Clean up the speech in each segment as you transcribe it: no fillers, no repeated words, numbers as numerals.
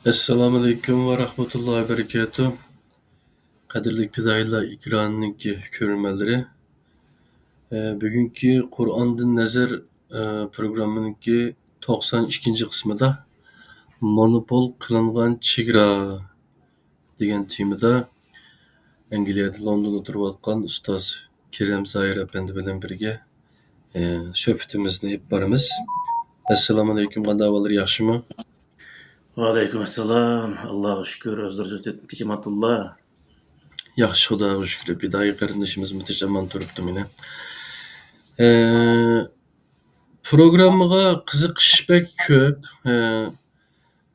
Assalomu alaykum va rahmatullohi va barakatuh. Qadrli fidoyilar ekranidagi ko'ruvchilar, bugungi Qur'ondan nazar programmamizning 92 qismida monopol qilingan chegara degan temada Angliyada Londonda turayotgan ustoz Kerem Zahir apandi bilan birga suhbatimizni olib boramiz. Assalomu alaykum, qanday ahvolar, yaxshimi? Aleyküm selam. Allah'a şükür. Özür dilerim. Yaxshi, Xudoga shukr. Fidoyi qarindishimiz muntazam turibdi meni. Programmaga qiziqish bek ko'p.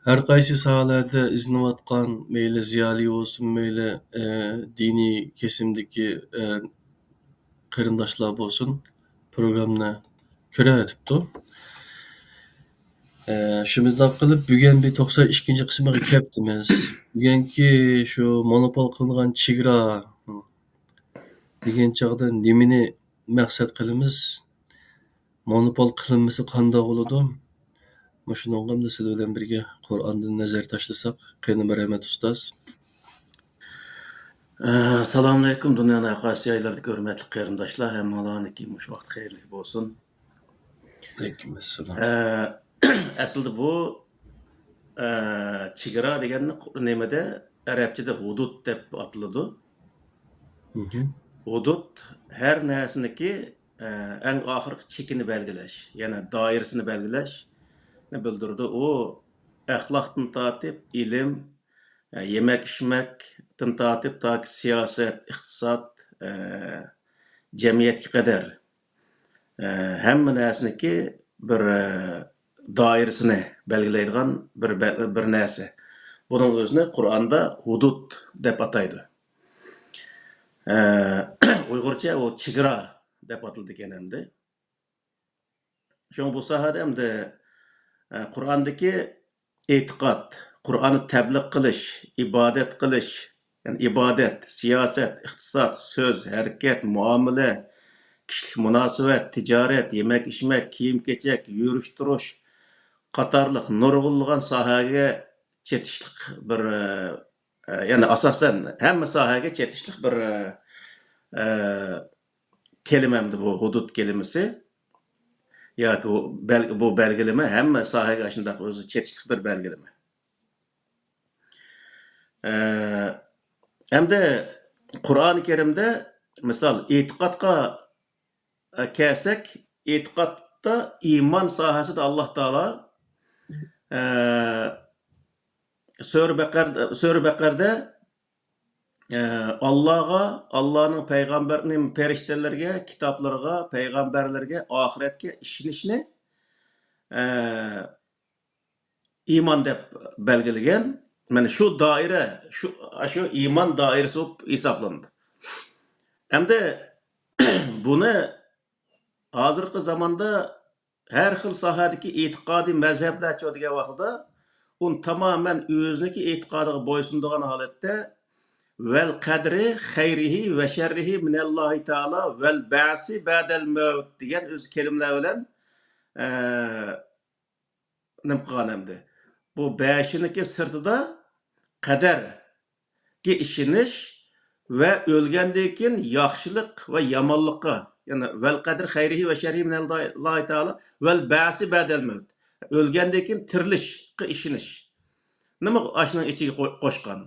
Har qaysi sohalarda izlanayotgan, mayli ziyoli bo'lsin, mayli diniy kesimdagi qarindoshlar bo'lsin, programmani ko'rayotibdi. Shunday qilib, bugun bir 92 qismiga kelibmiz. Bugungi shu monopol qilingan chegara degan chog'da nimani maqsad qilamiz? Monopol qilinmasi qanday bo'ladi? Shuningga sizlar bilan birga Qur'ondan nazar tashlasak, qani rahmat ustoz. Selamun aleyküm. Dünyanın akası yaylarda hürmetli qarindoshlar. Hammalarning mush vaqt xayrli bo'lsin. Alaykumussalom. Aslida bu chegara deganni nimada arabchada hudud deb ataladi. Hudud her narsaniki eng oxirgi chekini belgilash, ya'ni doirasini belgilash ne bildirdi. O axloqdan tortib ilim, yemek içmekten tortib taki siyaset, iqtisod, jamiyatga qadar hamma narsaniki bir doirasini belgilaydigan bir narsa. Bunun o'zini Qur'onda hudud deb ataydi. Uyg'urcha o chegara deb atildi ekan endi. Şoň bu sahada endi Qur'ondagi e'tiqod, Qur'onni tabliq qilish, ibodat qilish, yani ibodat, siyosat, iqtisod, so'z, harakat, muomala, kishilik munosabat, tijorat, yemek içmek, kiyim-kechak, yurish-turish qatorliq nurg'unlagan sohaga chetishlik bir yani asosan hamma sohaga chetishlik bir kelimemdi bu hudud kelimesi. Yoki bu belgileme hamma sohaga shunday o'zi chetishlik bir belgileme. Hamda Qur'oni Karimda misol e'tiqodga kelsak, e'tiqodda iymon sohasida Alloh taolo Sura Baqarada Allah'ın peygamberinin periştelerge, kitaplarga, peygamberlerge, ahiretge işinişini iman deb belgilegen. Yani şu daire, şu iman dairesi hesaplandı. Hem de bunu hazırki zamanda her xil sahadaki itikadi mezhepler çoğudigen vaqtda un tamamen özündeki itikadiga boysunduğan halette vel kadri hayrihi ve şerrihi minallahi taala vel ba'si ba'del mevt degan öz kelimeler bilen nim qilgan endi. Bu beshiniki sirtida qadarga ishonish va o'lgandan keyin yaxshilik va yomonlikqa, ya'ni vel qadri hayrihi ve şerrihi minallahi taala vel ba'si ba'del mevt. O'lgandan keyin tirilishga ishonish. Nima ashning ichiga qo'shgan?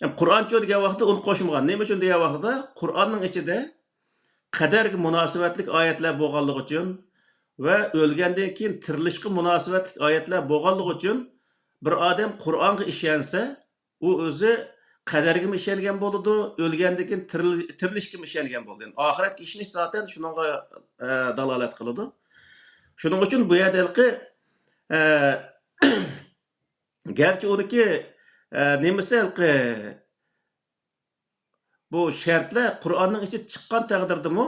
Yani Kur'an degan vaqtda uni qo'shmagan. Nima uchun degan vaqtda Qur'onning ichida qadarga munosabatlik oyatlar bo'lganligi uchun va o'lgandan keyin tirilishga munosabatlik oyatlar bo'lganligi uchun bir odam Qur'onga ishonsa, u o'zi qadarga ishongan bo'ladi, o'lgandan keyin tirilishga ishongan bo'ladi. Yani oxiratga ishonish zaten shunga dalolat qiladi. Shuning uchun bu yerdagi garchi uniki nemiselki bu şartlar Kur'an'ın içi çıkan takdirde mi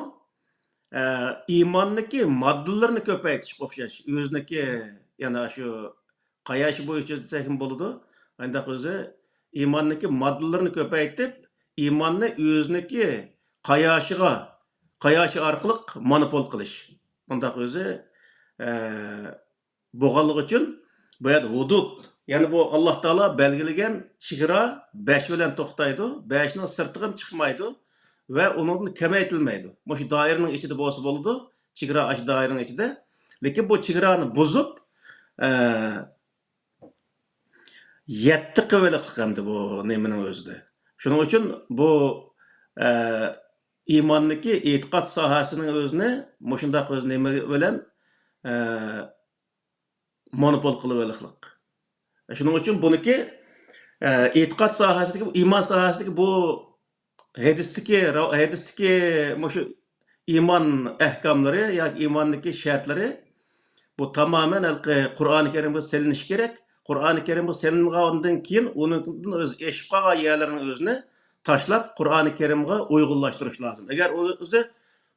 imanniki maddelerini köpeytiş okşaş. Özündeki yani şu kayaşı boyunca desek boludu. Ancak özü imanniki maddelerini köpeytip imanını özündeki kayaşı arkalık monopol kılış. Ancak özü boğalık için bu hudud Yani bu Allah Teala belgilegen çigara 5 bilen toxtaydı. 5'nin sırtıgım çıkmaydı ve onun kemaytilmeydi. Bu şu dairenin içinde bolsa boludu. Çigara aş dairenin içinde. Lekin bu çigarani bozup yetti kıvılık qildi bu nemenin özüde. Şunun için bu imandaki etiqad sahasının özüne moşundaq öz neme bilen monopol qılıveliklik. Şunun için buniki etiqad sahasidagi, iman sahasidagi bu hadisdagi moşu iman ahkamları ya imandaki şartları bu tamamen Kur'an-ı Kerim'e seliniş gerek. Kur'an-ı Kerim'e selingandan keyin onun öz eşip qalgan yerlerinin özüne taşlap Kur'an-ı Kerim'e uygullaştırış lazım. Eğer özü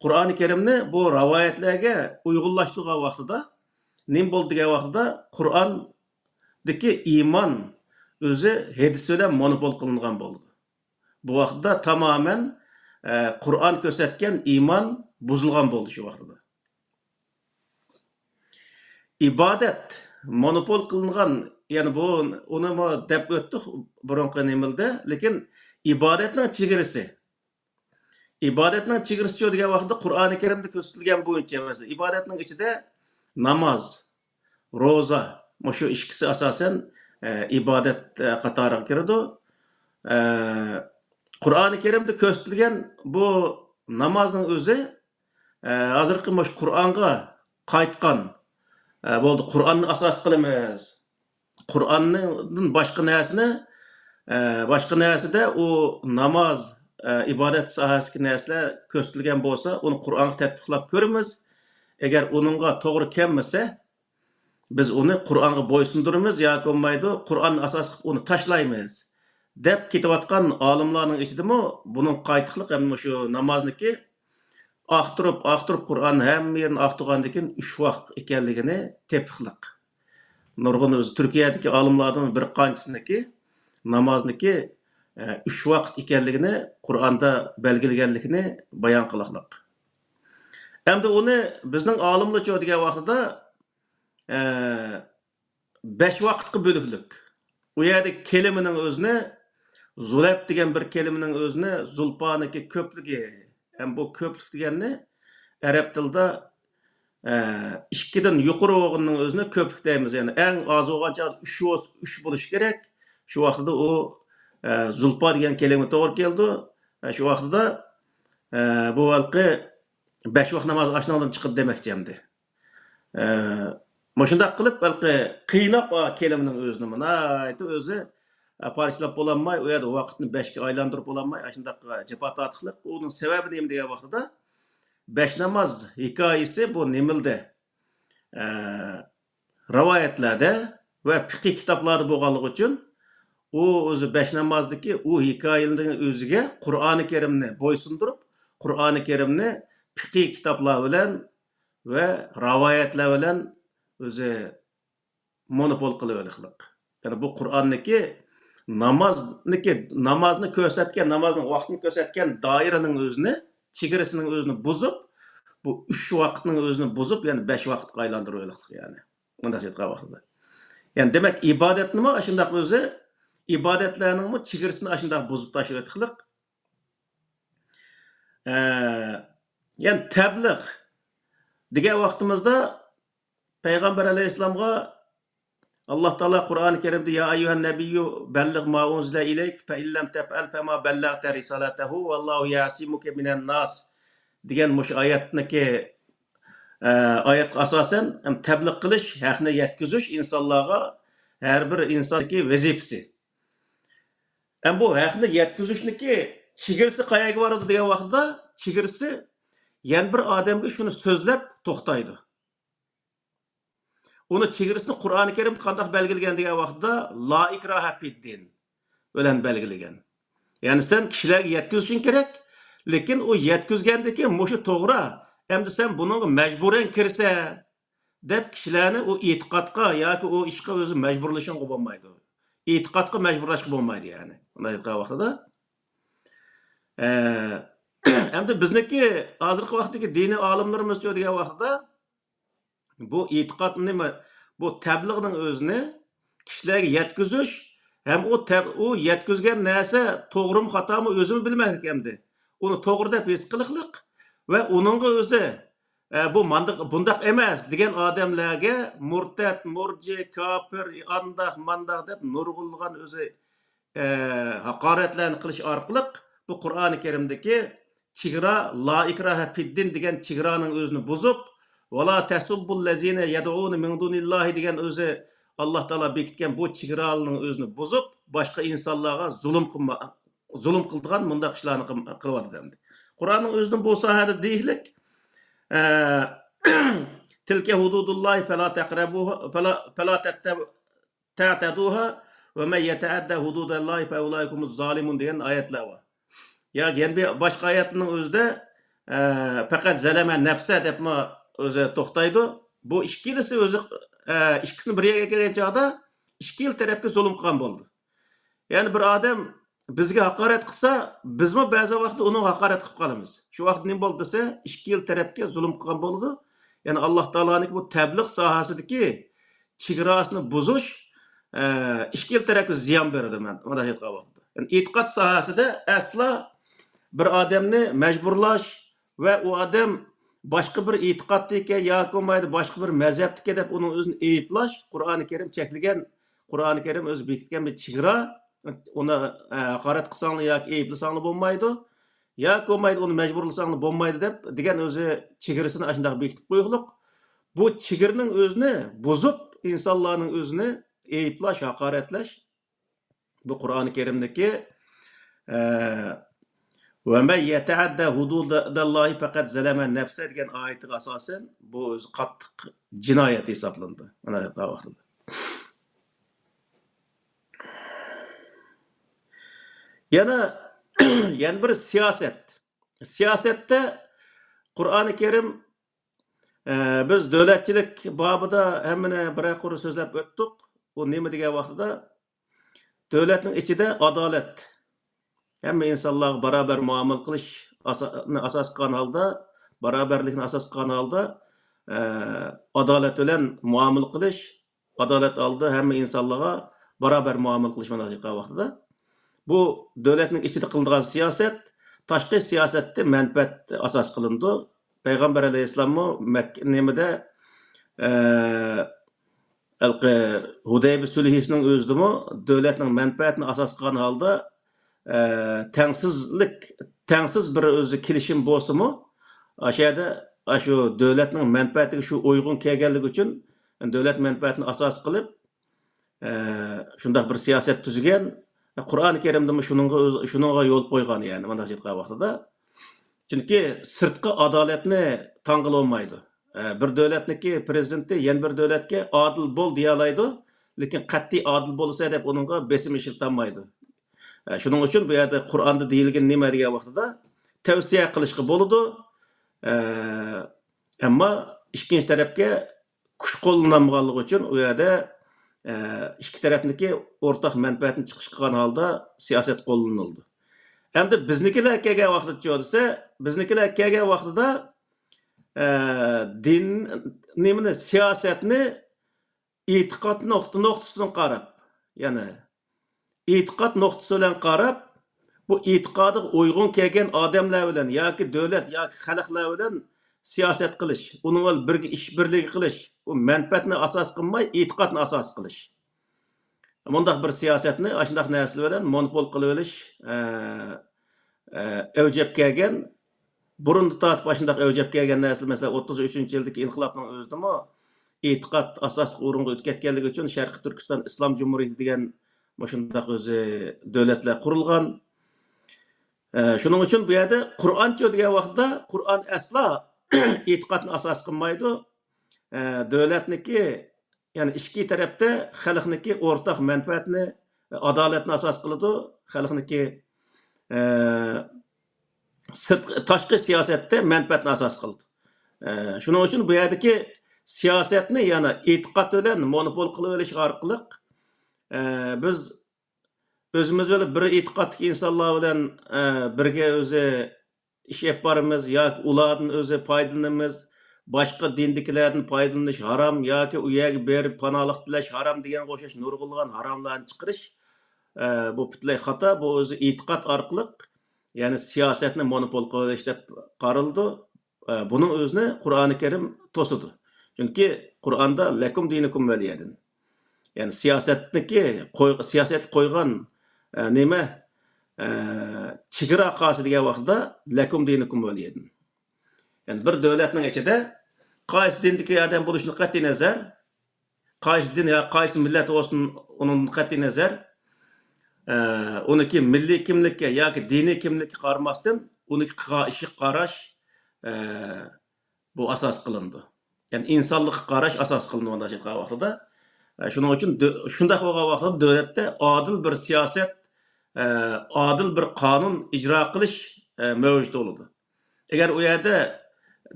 Kur'an-ı Kerim'ni bu rivayetlerge uygullaştırgan vaqtida nim boldu degan vaqtida Kur'an'daki iman özü hadis bilen monopol qilingan boldu. Bu vaqtida tamamen Kur'an körsatgan iman buzulgan boldu şu vaqtida. İbadet monopol kılınan yani bu onu mu dep öttük burunqı nemilde lekin ibadetning chegarasi degan vaqtda Qur'oni Karimda ko'rsatilgan bo'yicha emas. Ibadetning ichida namoz, roza, shu ikkisi asosan ibodat qatoriga kiradi. Qur'oni Karimda ko'rsatilgan bu namozning o'zi hozirgi Qur'onga qaytgan bo'ldi. Qur'onni asos qilamiz. Qur'onning boshqa narsada u namoz, ibodat sohasidagi narsalar ko'rsatilgan bo'lsa, uni Qur'onga tatbiqlab ko'ramiz. Agar uningga to'g'ri kelmasa, biz uni Qur'onga bo'ysundiramiz yoki bo'lmaydi, Qur'onni asos qilib uni tashlaymiz deb ketayotgan olimlarning ichidami buning qaytiqliq ham shu namozniki aqtirib Qur'onni hamma yerini aqtirgandan keyin 3 vaqt ekanligini tepiqliq. Nurg'un o'zi Turkiyadagi olimlardan bir qanchasiniki namozniki 3 vaqt ekanligini Qur'onda belgilaganligini bayon qilaqliq. Endi uni bizning olimlarcha degan vaqtida 5 vaqtga bo'liblik. U yerda kelimaning o'zini zulab degan bir kelimaning o'zini zulpaniki ko'pligi. Hem bu köplük deganni arab tilida ikkidan yuqori bo'lganning o'zini köplük deymiz. Yani eng oz bo'lgancha 3 bo'lishi kerak. Shu vaqtida u zulpa degan kelima to'g'ri keldi. Shu vaqtida bu valqi 5 vaqt namoz ashnodan chiqdi demakchi endi. Shunday qilib balki qiynab kelimining o'zini mana o'zi parçalab bo'lanmay, u yerda vaqtni 5 ga aylantirib bo'lanmay, shunday jafo tortiqliq. Uning sababi nima degan vaqtida 5 namoz hikoyasi bu nimilda rivoyatlarda va fiqh kitoblarda bo'lganligi uchun u o'zi 5 namozdagi u hikoyaning o'ziga Qur'oni Karimni bo'ysundirib, Qur'oni Karimni fiqh kitoblar bilan va rivoyatlar bilan o'zi monopol qilib olishliq. Ya'ni bu Qur'onniki namozni ko'rsatgan, namozning vaqtini ko'rsatgan doiraning o'zini, chegarasining o'zini buzib, bu 3 vaqtning o'zini buzib, ya'ni 5 vaqtga aylantirib olishliq yani. Bunday aytgan vaqtida. Yani demak ibodatnimi shunday o'zi ibodatlarning chegarasini shunday buzib tashlab o'tishliq. Yani tabliğ degan vaqtimizda Payg'ambar alayhissalomga Allah Teala Kur'an-ı Kerim'de ya eyyuhen nebiyyü belliq ma unzile ileyk fe illem tef'el fe ma bellagte risaletehu vallahu yasimuke minen nas degan mush oyatniki oyatga asosan tabliq qilish, haqni yetkazish insonlarga har bir insonniki vazifasi. Bu haqni yetkazishniki chegarasi qayerga boradi degan vaqtda chegarasi yana bir odamga shuni so'zlab to'xtaydi. Onu chegarasini Qur'oni Karim qanday belgilagan degan vaqtda la ikraha fid-din bilan belgilagan. Ya'ni sen kishilarga yetkazishing kerak, lekin u yetkazgandan keyin mushu to'g'ri, endi sen bunga majburan kirsa deb kishilarni u e'tiqodga yoki u ishga o'zi majburlashing bo'lmaydi. E'tiqodga majburlashga bo'lmaydi yani. Bunday aytgan vaqtida endi bizniki hozirgi vaqtdagi diniy olimlarimiz degan vaqtda bu e'tiqod nima? Bu tabliğning o'zini kishilarga yetkazish ham u yetkazgan narsa to'g'rimi xatomi o'zimi bilmas ekandi. Uni to'g'ri deb his qiliqliq va uningga o'zi bu bundaq emas degan odamlarga murtad, murji, kofir, andaq, mandaq deb nurg'ulg'an o'zi haqoratlarni qilish orqali bu Qur'oni Karimdagi chegara la ikraha fiddin degan chegaraning o'zini buzib, vala tasubbul lazina yad'un min dunillahi degan o'zi Alloh taolo bekitgan bu chegaraning o'zini buzib, boshqa insonlarga zulm qildigan bundaq ishlarni qilyapti. Qur'onning o'zining bu sohada deylik tilka hududullahi fala taqrabuha fala ta'taduha ve men yeta'adda hududallahi fe ulaikumuz zalimun degan oyatlar bor. Ya yani başka ayetinin özde fakat zeleme nefse depma özü toxtaydı. Bu işkilisi özü işkisini bir yere gelgen çağda işkil tarafga zulüm qilgan bo'ldi. Yani bir adam bizga haqorat qilsa, biz mi bazı vaqt onun haqorat qilib qolamiz. Shu vaqt nima bo'ldi desa, işkil tarafga zulüm qilgan bo'ldi. Yani Allah Taola'nın bu tebliğ sohasidagi chegarasini buzish işkil tarafga ziyon berdi men. Mana shu qavaqda. Yani e'tiqod sohasida asla bir adamni mecburlaş ve o adam başka bir itiqaddaki yoki bo'lmaydi boshqa bir mazhabdiki deb uning o'zini ayıplash Qur'oni Karim chekligan, Qur'oni Karim o'zi bekitgan bir chegara, uni haqorat qilsanglar yoki ayıplasanglar bo'lmaydi, yoki bo'lmaydi uni majburlasanglar bo'lmaydi deb degan o'zi chegarasini shunday bekitib qo'yuqliq. Bu chegaraning o'zini buzib insonlarning o'zini ayıplash, haqoratlash bu Qur'oni Karimdagi ve men yeta'adda hududallahi fakat zeleme nefse degan oyatiga asosan bu o'zi qattiq jinoyat hisoblanadi. Mana bu vaqtda. Yana bir siyoset. Siyosetda Qur'oni Karim biz davlatchilik babida hammani bir so'zlab o'tdik. U nima degan vaqtida davlatning ichida adolat hamma insonlarga barobar muomala qilish asos qilgan holda, barobarlikni asos qilgan holda adolat bilan muomala qilish, adolat oldi hamma insonlarga barobar muomala qilish mana shu vaqtida. Bu davlatning ichida qilinadigan siyosat, tashqi siyosatda manfaat asos qilindi. Payg'ambar alayhissalom nimada Hudaybiya sulhisining o'zidimi davlatning manfaatini asos qilgan holda tengsiz bir o'zi kelishim bo'lsa-mu, aşağıda şu davlatning manfaatiga shu uyg'un kelganligi uchun davlat manfaatini asos qilib shunday bir siyosat tuzgan. Qur'oni Karimda shuningga yo'l qo'ygan yani mana shu vaqtida. Chunki sirtqi adolatni tanqil olmaydi. Bir davlatniki prezidenti yana bir davlatga adil bo'l deya oladi, lekin qat'iy adil bo'lsa deb uningga besim ishiltanmaydi. Shuning uchun bu yerda Qur'onda deyilgan nima degan vaqtida tavsiya qilishga bo'ladi. Ammo ikkinchi tarafga kuch qo'llanmaganligi uchun u yerda ikki tarafniki o'rtaq manfaatni chiqish qilgan holda siyosat qo'llanildi. Endi biznikilar kelgan vaqtda desa, biznikilar kelgan vaqtida din nimani siyosatni e'tiqod nuqtasidan qarab, ya'ni e'tiqod nuqtasi bilan qarab, bu e'tiqodiga uyg'un kelgan odamlar bilan yoki davlat yoki xalqlar bilan siyosat qilish, uning bilan birga ish birligi qilish, u manfaatni asos qilmay, e'tiqodni asos qilish. Bundaq bir siyosatni ashundaq narsalar bilan monopol qilib olish avjab kelgan, burun tortib ashundaq avjab kelgan narsalar, masalan 33-yildagi inqilobning o'zidami e'tiqod asosli o'ringa o'tib ketganligi uchun Sharqiy Turkiston Islom Jumhuriyati degan shundaq o'zi davlatlar qurilgan. Shuning uchun bu yerda Qur'on degan vaqtda Qur'on aslo e'tiqodni asos qilmaydi. Davlatniki, ya'ni ikki tarafda xalqniki o'rtaq manfaatni, adolatni asos qiladi. Xalqniki tashqi siyosatda manfaatni asos qildi. Shuning uchun bu yerdagi siyosatni yana e'tiqod bilan monopol qilib olish orqali biz o'zimiz bilan bir e'tiqodli insonlar bilan birga o'zi ish olib boramiz yoki ulardan o'zi foydalanamiz. boshqa dindikilardan foydalanish harom yoki u yerga berib panohlik tilash harom degan o'xshash nurg'ulg'an haromlarni chiqarish bu butunlay xato. Bu o'zi e'tiqod orqali ya'ni siyosatni monopol qilish deb qaraldi. Buning o'zini Qur'oni Karim to'sidi. Chunki Qur'onda lakum dinukum valiyadin. Yani siyosat qo'ygan nima chegara qasi degan vaqtda lakum dinukum valiyadin. Yani bir davlatning ichida qaysi dindagi odam bo'lishini qat'iy nazar, qaysi din yo qaysi millat bo'lsin uning qat'iy nazar uniki milliy kimlikka yoki diniy kimlikka qaramasdan uniki ishi qarash bu asos qilindi. Yani insonlikka qarash asos qilindi mana shu vaqtda. Shuning uchun shunday bo'lgan vaqtda davlatda adil bir siyosat, adil bir qonun ijro qilish mavjud bo'ladi. Agar u yerda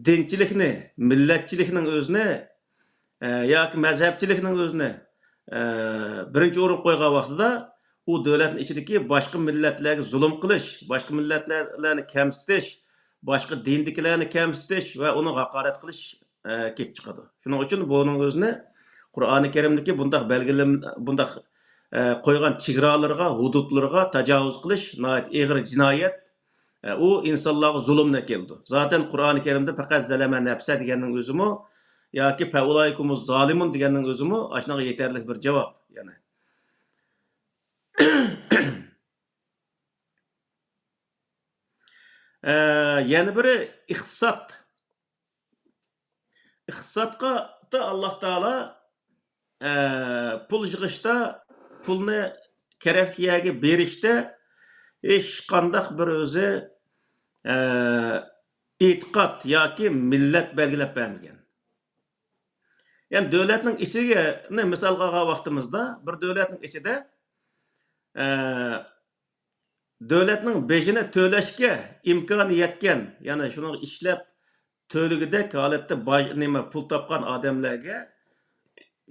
dinchilikni, millatchilikning o'zini yoki mazhabchilikning o'zini birinchi o'rin qo'ygan vaqtida u davlatning ichidagi boshqa millatlarga zulm qilish, boshqa millatlarni kamsitish, boshqa dindikilarni kamsitish va uni haqorat qilish kelib chiqadi. Shuning uchun buning o'zini Qur'oni Karimdagi bundaq qo'ygan chegaralarga, hududlarga tajovuz qilish nihoyat og'ir jinoyat. U insonlarga zulmni keldi. Zaten Qur'oni Karimda faqat zalama nafsa deganning o'zimi yoki faulaykumuz zolimun deganning o'zimi ashnaga yetarli bir javob, yana. Yana biri iqtisod. Iqtisodga da Alloh taolo pul yig'ishda, pulni kerakli yerga berishda hech qanday bir o'zi e'tiqod yoki millat belgilab bermagan. Yani davlatning ichiga misol qilgan vaqtimizda bir davlatning ichida davlatning bejini to'lashga imkoni yetgan, ya'ni shuni ishlab to'ligidek holatda pul topgan odamlarga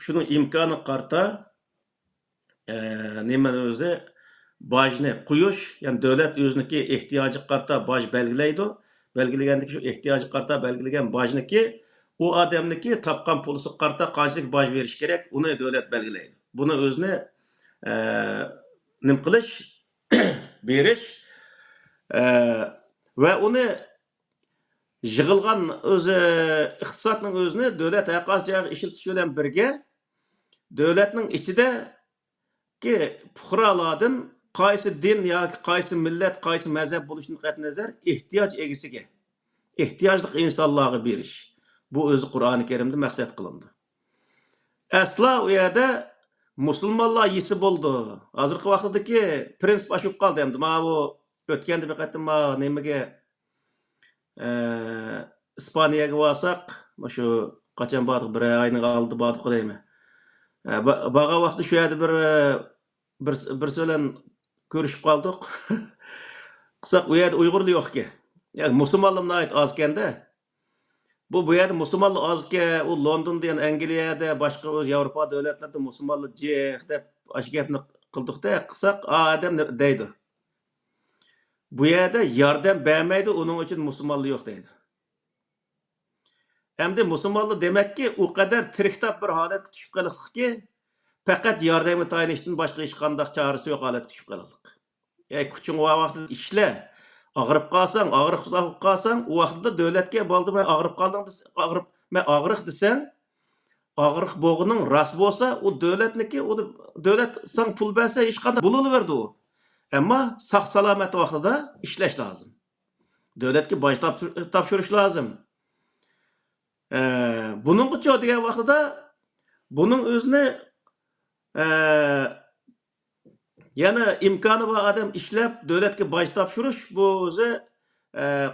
shuni imkoni qarta o'zi bojni qo'yish, ya'ni davlat o'ziniki ehtiyoji qarta boj belgilaydi. Belgilagandagi shu ehtiyoji qarta belgilagan bojniki u odamniki topgan pulisi qarta qanchalik boj berish kerak, uni davlat belgilaydi. Buni o'zini nim qilish, berish va uni yig'ilgan o'zi iqtisodning o'zini davlat haqosiga ishiltish bilan birga davlatning ichida ki fuqarolardan qaysi din yoki qaysi millat, qaysi mazhab bo'lishidan qat'iy nazar ehtiyoj egasiga, ehtiyojli insonlarga berish. Bu o'zi Qur'oni Karimda maqsad qilindi. Asla u yerda musulmonlar yesi bo'ldi. Hozirgi vaqtdagi prinsip ashib qoldi endi. Mana bu o'tganda bir qatim nimaga Ispaniyaga borsak, shu qachon bordik, bir oyning oldi bordik deyman. Baga vaqtda shu yerda bir bilan ko'rishib qoldik. Qisaq u yerda Uyg'urlar yo'q-ki. Yani musulmonlar oz ekanda. Bu yerda musulmonlar ozki, u Londonda, yani Angliyada, boshqa Yevropa davlatlarida musulmonlar jex deb ash gapni qildik-da, qisaq odam deydi. Bu yerda yordam bermaydi, uning uchun musulmonlar yo'q deydi. Endi musulmonlar demakki, u qadar tiriktab bir holatga tushib qolibdiki, faqat yordamga tayanishdan boshqa hech qanday chorasi yo'q holatga tushib qoldik. Kuching vaqtida ishla. Ağırıp qalsang, o vaqtda davlatga bo'ldi, men ağırıp qaldim, men ağırıq desen, ağırıq bo'g'ining ras bo'lsa, u davlatniki, u davlat san pul bersa hech qanday bo'laverdi u. Ammo sog' salomat vaqtida ishlash lozim. Davlatga boj topshirish lozim. Buningcha degan vaqtida buning o'zini yana imkoni bor odam ishlab davlatga boj topshirish, bu o'zi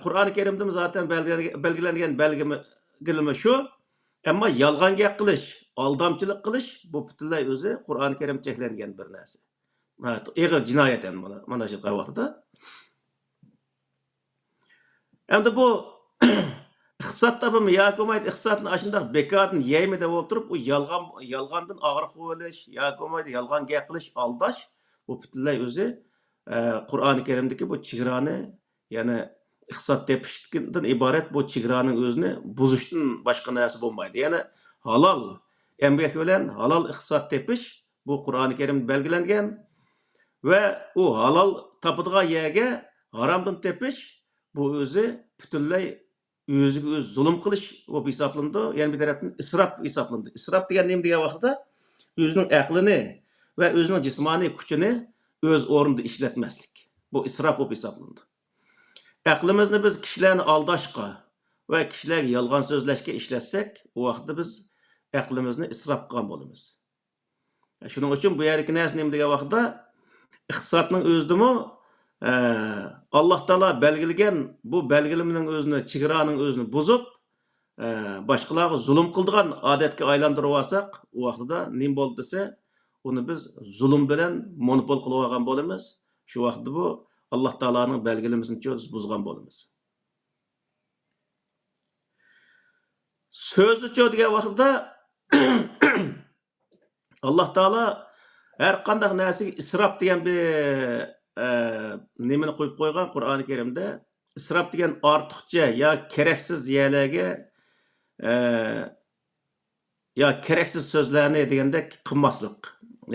Qur'oni Karimda zaten belgilangan belgilama shu. Ammo yolg'on gap qilish, aldamchilik qilish bu butunlay o'zi Qur'oni Karim cheklangan bir narsa. Og'ir jinoyat ham mana shu vaqtda. Endi bu iqtisod topimi yoki bo'lmaydi, iqtisodni ashundoq bekordan yeymi deb o'tirib, u yolg'ondan og'riq bo'lish yoki bo'lmaydi, yolg'on gap qilish, aldash bu butunlay o'zi Qur'oni Karimdagi bu chegarani, ya'ni iqtisod tepishdan iborat bu chegaraning o'zini buzishdan boshqa narsa bo'lmaydi. Ya'ni halol emgak bilan halol iqtisod tepish bu Qur'oni Karimda belgilangan va u halol topadigan yerga haromdan tepish bu o'zi butunlay o'ziga o'zi zulm qilish bo'lib hisoblanadi. Ya'ni bir tarafdan isrof hisoblanadi. Isrof degan nima degan vaqtda o'zining aqlini va o'zining jismoniy kuchini o'z o'rnida ishlatmaslik. Bu isrof bo'lib hisoblanadi. Aqlimizni biz kishilarni aldashqa va kishilarga yolg'on so'zlashga ishlatsak, u vaqtda biz aqlimizni isrof qilgan bo'lamiz. Shuning uchun bu yerdagi narsa nima degan vaqtda iqtisodning o'zidimi Alloh taolo belgilagan bu belgilimning o'zini, chegaraning o'zini buzib, boshqalarga zulm qildigan odatga aylantirib olsak, u vaqtda nima bo'ldi desa, uni biz zulm bilan monopol qilib olgan bo'lamiz. Shu vaqtda bu Alloh taoloning belgilamasini buzgan bo'lamiz. So'zni degan vaqtda Alloh taolo har qanday narsaga isrof degan bir nimani qo'yib qo'ygan Qur'oni Karimda. Isrof degan ortiqcha yo keraksiz yerlarga yo keraksiz so'zlarni degandek qilmaslik.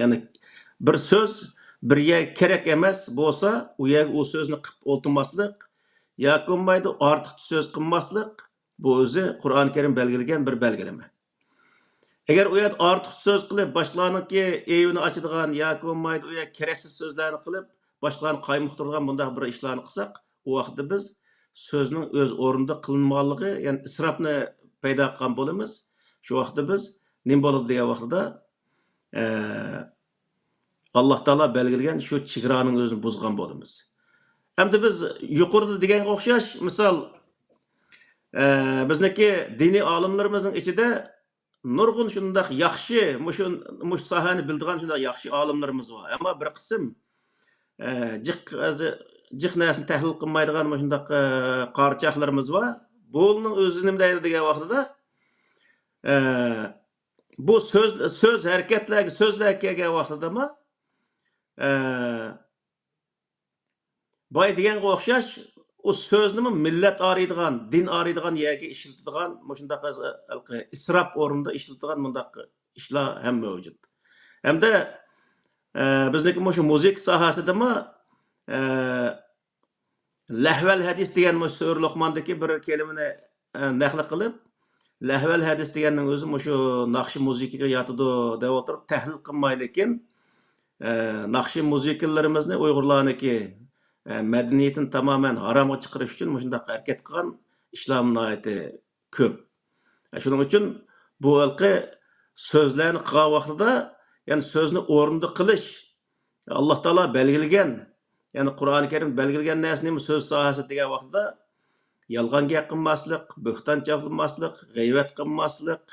Ya'ni bir so'z bir yer kerak emas bo'lsa, u yerga u so'zni qilib o'ltirmaslik yoki bo'lmaydi ortiqcha so'z qilmaslik. Bu o'zi Qur'oni Karim belgilagan bir belgilama. Agar u yer ortiq so'z qilib, boshqalarningki evini ochadigan yoki bo'lmaydi u yer keraksiz so'zlarni qilib, boshqalarni qaymoqtirgan bunday bir ishlarni qilsak, u vaqtda biz so'zning o'z o'rnida qilinganligi, ya'ni isrofni paydo qilgan bo'lamiz. Shu vaqtda biz nima bo'ladi degan vaqtda Alloh taolo belgilagan shu chegaraning o'zini buzgan bo'lamiz. Hamda biz yuqorida deganga o'xshash, misol bizniki diniy olimlarimizning ichida nurg'un shunday yaxshi, mush sohani bildigan shunday yaxshi olimlarimiz bor. Ammo bir qism jiq narsani tahlil qilmaydigan shunday qarchaqlarimiz bor. Buning o'zi nima deydi degan vaqtida bu so'z harakatlarga, so'zlarga kelgan vaqtidami boy deganga o'xshash o so'zni millat araydigan, din araydigan yerga ishlatadigan, shunday isrof o'rnida ishlatadigan bundaq ishlar ham mavjud. Hamda bizniki shu musiqa sohasidami lahval hadis degan Sura Luqmondagi bir kelimani naql qilib, lahval hadis deganning o'zi shu naqshi musiqaga yotadi deb o'tirib tahlil qilmay, lekin naqshi musiqalarimizni Uyg'urlarniki madaniyatini tamamen haromga chiqarish uchun shunday harakat qilgan ishlar nihoyatda ko'p. Shuning uchun bu xalqi so'zlarni qilgan vaqtida, ya'ni so'zni o'rnida qilish Alloh taolo belgilagan, ya'ni Qur'oni Karim belgilagan narsani so'z sohasi degan vaqtda yolg'on gap qilmaslik, bo'xton chopilmaslik, g'iybat qilmaslik,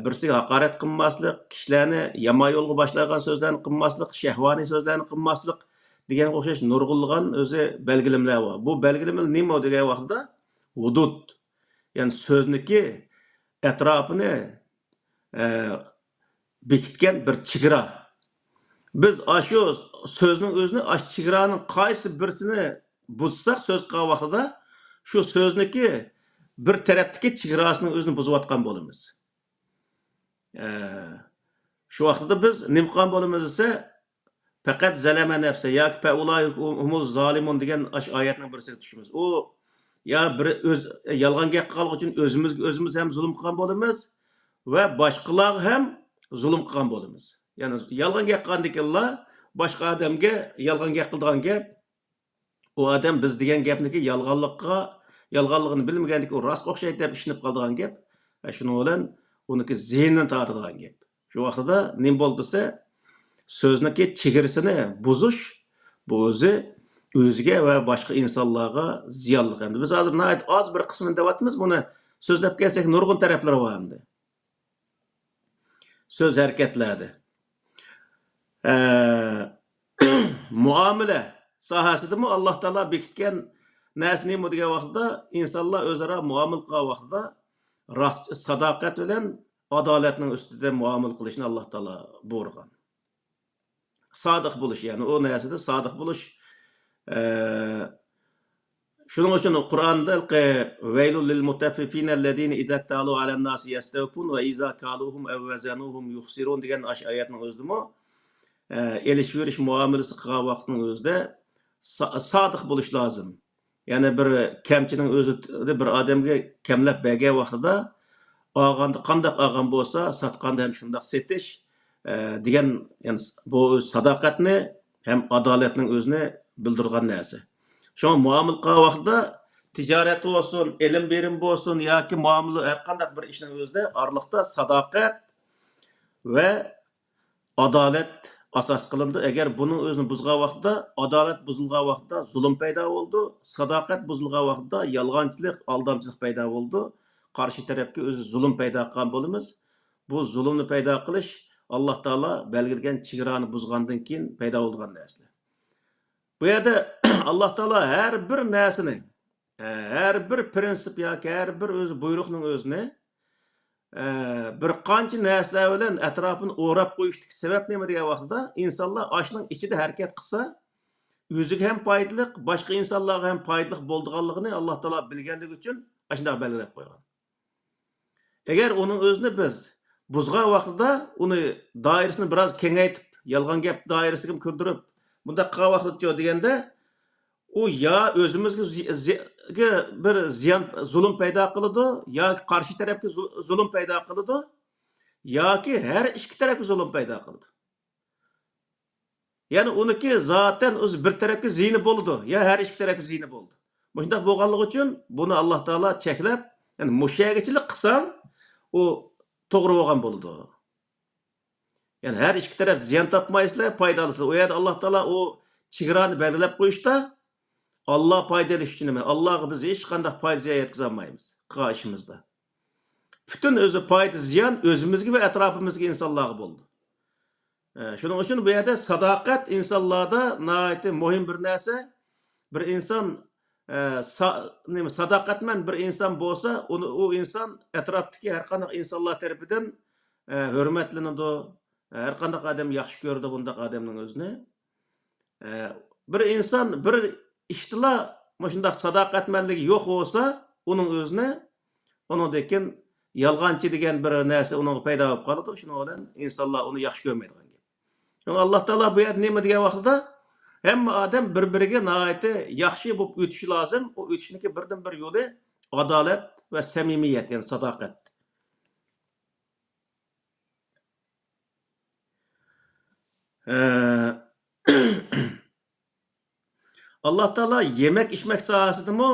birsiga haqorat qilmaslik, kishilarni yomon yo'lga boshlagan so'zlarni qilmaslik, shahvoniy so'zlarni qilmaslik degan o'xshash nurg'unlagan o'zi belgilamlar bor. Bu belgilamlar nima degan vaqtda hudud, ya'ni so'zniki atrofini bekitgan bir chegara. Biz shu so'zning o'zini chegaraning qaysi birisini buzsak so'z qilgan vaqtida shu so'zniki bir tarafdagi chegarasining o'zini buzayotgan bo'lamiz. Shu vaqtda biz nima qilgan bo'lamiz esa faqat zalama nafsi yoki faulaihumuz zolimun degan oyatning birisiga tushamiz. U ya bir o'z yolg'on gap qilgan uchun o'zimiz ham zulm qilgan bo'lamiz va boshqalarga ham zulm qilgan bo'lamiz. Ya'ni yolg'on gap qilgandikanlar boshqa odamga yolg'on gap qildigan gap, u odam biz degan gapniki yolg'onligini bilmagandiki u rost o'xshaydi deb ishinib qoldigan gap. Shuning bilan uniki zehnini tortadigan gap. Shu vaqtda nima bo'ldi desa, so'zniki chegarasini buzish bu o'zi o'ziga va boshqa insonlarga ziyonli. Endi biz hozir oz bir qismini deyapmiz, buni so'zlab kelsak nurg'un taraflari bor endi. So'z harakatlarida muomala sohasidami Alloh taolo bekitgan narsani degan vaqtda insonlar o'zaro muomala qilgan vaqtda rost, sadoqat bilan adolatning ustida muomala qilishni Alloh taolo buyurgan. Sodiq bo'lish, ya'ni o narsada sodiq bo'lish Shuning uchun Qur'onda vaylul lil mutaffifin allazina idza talu alan nas yastawfun va idza kaluhum aw wazanuhum yukhsirun degan oyatning o'zidami elish verish muomalasi qilgan vaqtning o'zida sodiq bo'lish lozim. Ya'ni bir kamchining o'zi bir odamga kamlab bergan vaqtida olganda qandoq olgan bo'lsa, sotganda ham shundoq setish degan, ya'ni bu sadoqatni ham adolatning o'zini bildirgan narsa. Şu muamele qilgan vaqtida tijorat bo'lsin, ilm berim bo'lsin yoki muomala har qanday bir ishning o'zida orliqda sadoqat va adolat asos qilindi. Agar buning o'zini buzgan vaqtda, adolat buzilgan vaqtda zulm paydo bo'ldi, sadoqat buzilgan vaqtda yolg'onchilik, aldamchilik paydo bo'ldi. Qarshi tarafga o'zi zulm paydo qilgan bo'lamiz. Bu zulmni paydo qilish Alloh taolo belgilagan chegarani buzgandan keyin paydo bo'lgan narsa. Bu yerda Alloh taolo har bir narsani, har bir prinsip yoki har bir o'zi buyruqning o'zini bir qancha narsalar bilan atrofini o'rab qo'yishlik sabab nima degan vaqtda insonlar oshning ichida harakat qilsa, o'ziga ham foydali, boshqa insonlarga ham foydali bo'lganligini Alloh taolo bilganligi uchun shunday belgilab qo'ygan. Agar uning o'zini biz buzgan vaqtida uni doirasini biroz kengaytib, yolg'on gap doirasiga kirdirib, bunda qilgan vaqtda deganda u ya o'zimizga bir ziyon zulm paydo qiladi, yoki qarshi tarafga zulm paydo qiladi, yoki har ikki tarafga zulm paydo qiladi. Ya'ni uniki zaten o'zi bir tarafga ziyni bo'ladi, ya har ikki tarafga ziyni bo'ldi. Bunda bo'lganligi uchun buni Alloh taolo cheklab, ya'ni mushaygachilik qilsam, u to'g'ri bo'lgan bo'ladi. Ya'ni har ikki taraf ziyon topmaysizlar, foydalisizlar. O yerda Alloh taolo o chegarani belgilab qo'yishda Allah foydali ishni nima? Allohga biz hech qanday foyda yetkiza olmaymiz qilgan ishimizda. Bütün o'zi foyda ziyon o'zimizga va atrofimizga insonlarga bo'ldi. Shuning uchun bu yerda sadoqat insonlarda nihoyatda muhim bir narsa. Bir inson sadoqatman bir inson bo'lsa, u inson atrofdagi har qanday insonlar tarafidan hurmatlanadi. Har qanday odam yaxshi ko'rdi bunday odamning o'zini. Bir inson bir ishtila shunday sadoqatmanligi yo'q bo'lsa, uning o'zini uningdan yolg'onchi degan bir narsa uning paydo bo'lib qoladi. Shuning bilan insonlar uni yaxshi ko'rmaydigan. Çünkü Alloh taolo bu yerda nima degan vaqtida hamma odam bir-biriga nihoyatda yaxshi bo'lib o'tishi lozim. U o'tishniki birdan bir yo'li adolat va samimiyat, ya'ni sadoqat. Alloh taolo yemek içmek sohasidami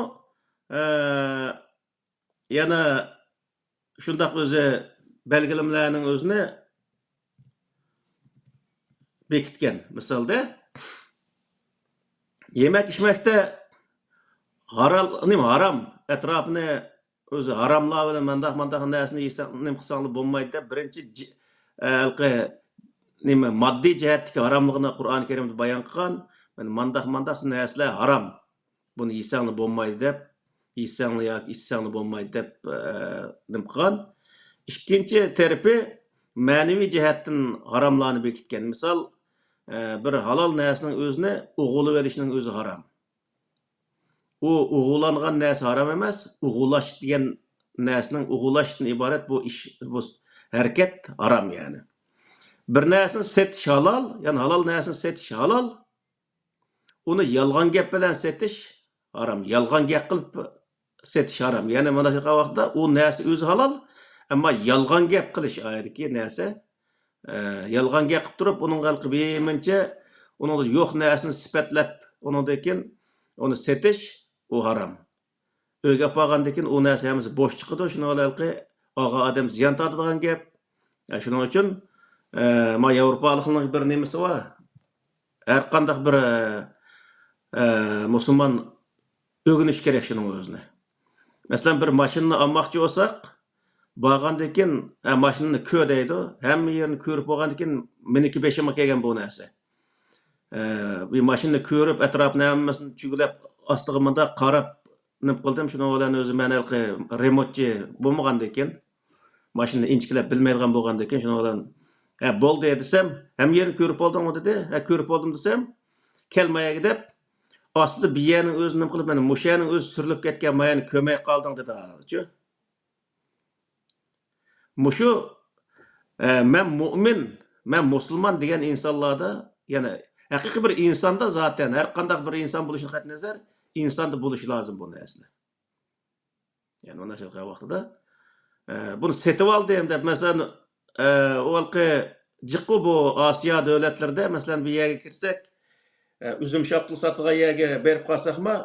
yana shundoq o'zi belgilamlarning o'zini bekitgan. Misolda yemek içmekte haram etrafını o'zi haromlar bilan mandaq narsani yesang nima qilsang bo'lmaydi deb birinchi nima moddiy jihatdagi haromligini Qur'oni Karimda bayon qilgan. Mandaq narsalar harom. Buni yesang bo'lmaydi deb, yesang yoki ichsang bo'lmaydi deb nima qilgan. Ikkinchi tarafi ma'naviy jihatdan haromlarni bekitgan. Misol bir halol narsaning o'zini o'g'ilib olishning o'zi harom. U o'g'illangan narsa harom emas, o'g'illash degan narsaning o'g'illashdan iborat bu ish, bu harakat harom yani. Bir narsani setish halol, ya'ni halol narsani setish halol. Uni yolg'on gap bilan setish harom. Yolg'on gap qilib setish harom. Ya'ni mana shu vaqtda u narsa o'zi halol, ammo yolg'on gap qilish aytdiki narsa yolg'on gap qilib turib, uning qalbimincha uning yo'q narsani sifatlab, uningdan keyin uni setish u harom. O'yga qolgandan keyin u narsa hamsi bo'sh chiqadi. Shuni olalqi og'a odam ziyon tortadigan gap. Shuning uchun ma Yevropalikning bir nimasi bor. Har qanday bir musulmon o'g'inish kerak shuning o'zini. Masalan, bir mashinani olmoqchi bo'lsak, borgandan keyin mashinani ko'r deydi. Hamma yerini ko'rib bo'lgandan keyin meniki beshima kelgan bu narsa. Bu mashinani ko'rib, atrofni hammasini chugilab, ostiga menda qarab nima qildim, shuni bilan o'zi men remotchi bo'lmagandan keyin, mashinani inchikilab bilmaydigan bo'lgandan keyin shuni bilan bo'ldi desam, hamma yerini ko'rib oldimmi dedi. Ko'rib oldim desam, kelmayaga deb aslida biyaning o'zini nima qilib, mana mushaning o'zi surilib ketgan mayani ko'may qolding dedi. Mushu men mu'min, men musulmon degan insonlarda, ya'ni haqiqiy bir insonda zaten har qanday bir inson bo'lishini qat'iy nazar, insonda bo'lishi lozim bu narsa. Ya'ni mana shu vaqtida bunu setib oldim deb, masalan, o halqi jiqqu bu Osiyo davlatlarida, masalan, bir yerga kirsak, üzüm şaptul satılgan yerga berib qolsaqmi,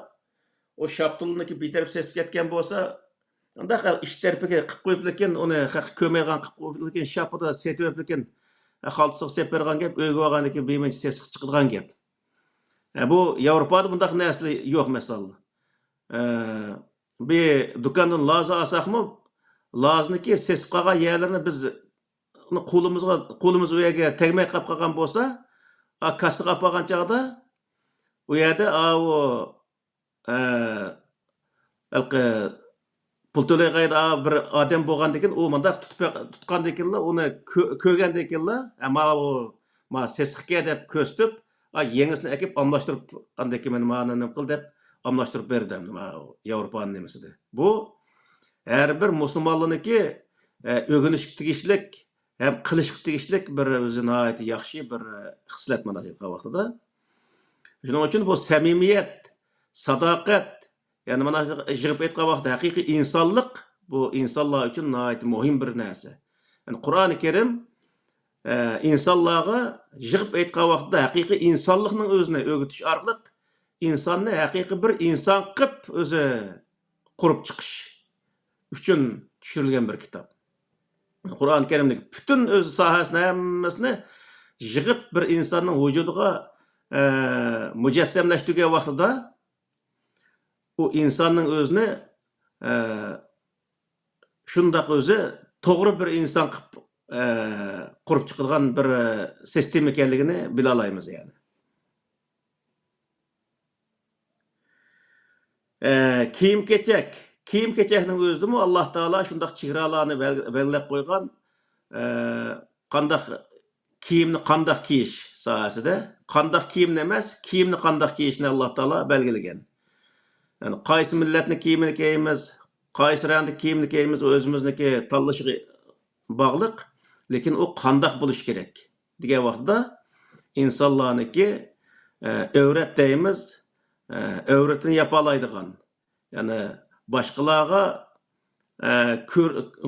o şaptulniki bitirib sesib ketgan bo'lsa, unda ish tarafiga qilib qo'yib lekin uni ko'maygan qilib qo'yib lekin shapida setib lekin xaltasiga sepib bergan gap, o'yga olgandan keyin bemincha ses chiqadigan gap. Bu Yevropada bundaq narsa yo'q masalan. Bir do'kondan loza olsaqmi, lozniki sesib qolgan yerlarini biz uni qo'limiz u yerga tegmay qolib qolgan bo'lsa, kassaga olib qolgan chog'da u yerda halqi pul to'laydigan bir odam bo'lgandan keyin u mundaq tutgandan keyin uni ko'rgandan keyin ma sesqika deb ko'rsatib, yengisini akib almashtirib, andan keyin mana nima qil deb almashtirib berdim Yevropaning nimasida. Bu har bir musulmonlarniki o'rganishga tegishlik ham qilishga tegishlik bir o'zi nihoyat yaxshi bir xislat mana shu vaqtida. Shuning uchun bu samimiyat, sadoqat, ya'ni mana shu yig'ib aytgan vaqtda haqiqiy insonlik bu insonlar uchun nihoyat muhim bir narsa. Yani Qur'oni Karim insonlarga yig'ib aytgan vaqtda haqiqiy insonlikning o'zini o'rgatish orqali insonni haqiqiy bir inson qilib o'zi qurib chiqish uchun tushirilgan bir kitob. Qur'oni Karimning butun o'z sohasini hammasini yig'ib bir insonning vujudiga mujassamlashtirgan vaqtida u insonning o'zini shundoq o'zi to'g'ri bir inson qilib qurib chiqilgan bir sistema ekanligini bila olamiz yani. Kiyim-kechakning o'zidami Alloh taolo shundoq chegaralarni belgilab qo'ygan, qanday kiyimni qanday kiyish sohasida, qanday kiyimni emas, kiyimni qanday kiyishni Alloh taolo belgilagan. Yani qaysi millatni kiyimini kiyamiz, qaysi rangda kiyimni kiyamiz, o'zimizniki tanlashiga bog'liq, lekin u qanday bo'lishi kerak degan vaqtda insonlarniki avrat deymiz, avratini yapa oladigan, ya'ni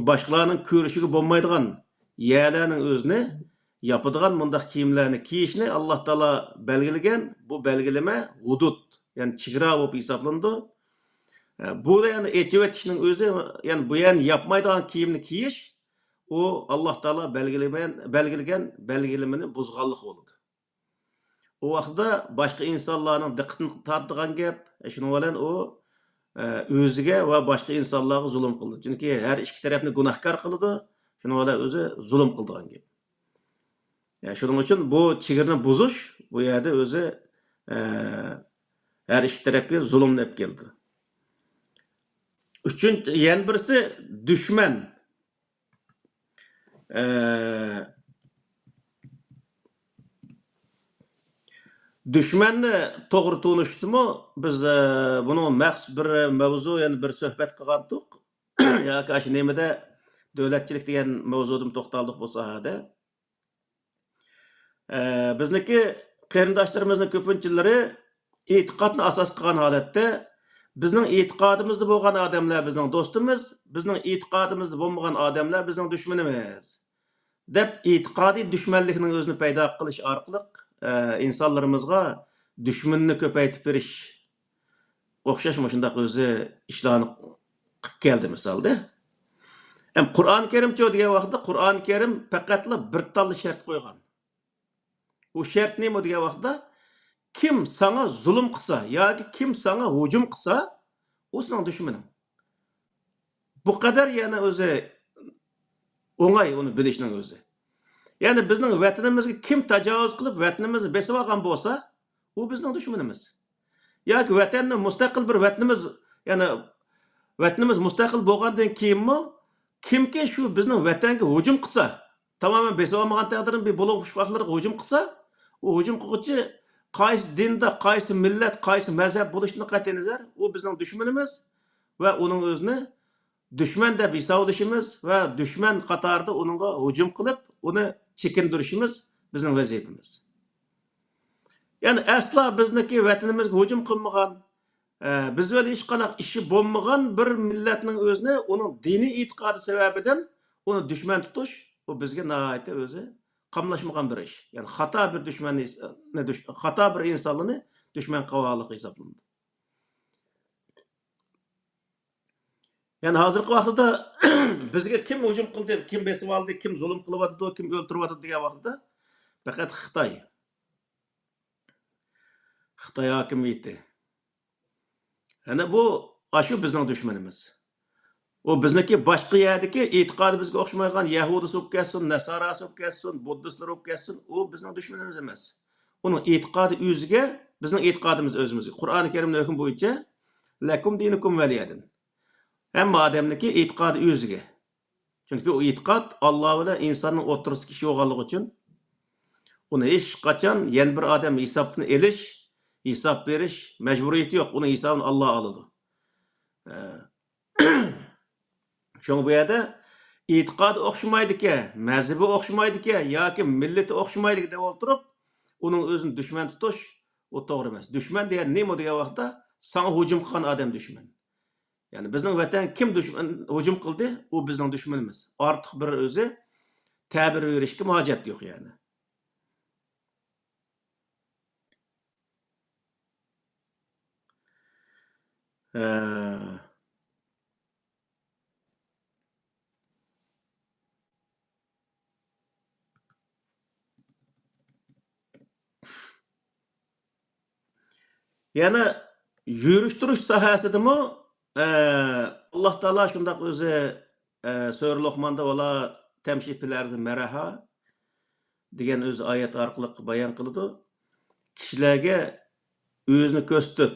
boshqalarning ko'rishiga bo'lmaydigan yerlarning o'zini yapadigan bundaq kiyimlarni kiyishni Alloh taolo belgilagan. Bu belgilama hudud, yani chegara bo'lib hisoblanadi. Bu da yani aytib o'tishning o'zi, yani bu yani yapmaydigan kiyimni kiyish, u Alloh taolo belgilagan belgilamani buzganlik bo'ladi. O vaqtda boshqa insonlarning diqqatini tortadigan gap, shuning bilan u o'ziga va boshqa insonlarga zulm qildi. Chunki har ikki tarafni gunohkor qiladi, shuning bilan o'zi zulm qildigan gap. Yani shuning uchun bu chegarani buzish bu yerda o'zi har ikki tarafga zulmni olib keldi. Uchinchi, yana birisi dushman. Düşmanni to'g'ri tunishdimi? Biz buni maxsus bir mavzu, yani bir suhbat qilgandik. Yoki shu nimada davlatchilik degan mavzudan to'xtaldik bu sohada. Bizniki qarindoshlarimizning ko'pinchilari e'tiqodni asos qilgan holatda bizning e'tiqodimizda bo'lgan odamlar bizning do'stimiz, bizning e'tiqodimizda bo'lmagan odamlar bizning dushmanimiz deb e'tiqodiy dushmanlikning o'zini paydo qilish orqali insonlarimizga dushmanni ko'paytib berish o'xshash shundaq o'zi ishlarni qilib keldi misolda. Ham Qur'oni Karimcha degan vaqtda Qur'oni Karim faqatla bir talla shart qo'ygan. U shart nima degan vaqtda kim sana zulm qilsa yoki kim sana hujum qilsa, u sening dushmaning. Bu qadar yana o'zi o'ng'ay uni bilishning o'zi. Yani bizning vatanimizga kim tajovuz qilib vatanimizni besib olgan bo'lsa, u bizning dushmanimiz. Yoki vatanni mustaqil bir vatanimiz, yani vatanimiz mustaqil bo'lgandan keyinmi, kimki shu bizning vatanga hujum qilsa, tamoman besib olmagan taqdirda bir bo'lib vaqtlarga hujum qilsa, u hujum qiluvchi qaysi dinda, qaysi millat, qaysi mazhab bo'lishidan qat'iy nazar, u bizning dushmanimiz va uning o'zini dushman deb hisoblashimiz va dushman qatorida uningga hujum qilib, uni chekindirishimiz bizning vazifamiz. Ya'ni aslo bizniki vatanimizga hujum qilmagan, biz bilan hech qanaqa ishi bo'lmagan bir millatning o'zini uning diniy e'tiqodi sababidan uni dushman tutish, u bizga nihoyatda o'zi qamlashmagan bir ish. Ya'ni xato bir dushmanni, xato bir insonni dushman qilganlik hisoblanadi. Yani hozirgi vaqtda bizga kim hujum qildi, kim besib oldi, kim zulm qilyapti, kim o'ltiryapti degan vaqtda faqat Xitoy. Xitoy hokimiyati. Ana bu shu bizning dushmanimiz. O bizniki boshqa yerdagi e'tiqodi bizga o'xshamagan Yahudi bo'lib ketsin, Nasara bo'lib ketsin, Buddistlar bo'lib ketsin, u bizning dushmanimiz emas. Uning e'tiqodi o'ziga, bizning e'tiqodimiz o'zimizga. Qur'oni Karimning hukmi bo'yicha lakum dinukum valiyadin. Hamma odamniki e'tiqodi o'ziga. Chunki u e'tiqod Alloh bilan insonning o'rtasidagi ish bo'lganligi uchun uni hech qachon yana bir odam hisobini elish, hisob berish majburiyati yo'q. Uning hisobini Alloh oladi. Şoň bu yerda e'tiqodi o'xshamaydi-ekan, mazhabi o'xshamaydi-ekan yoki millati o'xshamaydi deb o'tirib, uning o'zini dushman tutish u to'g'ri emas. Dushman degan nima degan vaqtda sana hujum qilgan odam dushman. Yani bizning vatan kim dushman hujum qildi, u bizning dushmanimiz. Ortiq bir o'zi ta'bir berishga hojat yo'q yani. Yani yürüştürüş sohasidami Allah Taala şundaq o'zi Sura Luqmonda ola tamshihlarni maraha degan o'zi oyat orqali bayon qiladi. Kishilarga o'zini ko'rsatib,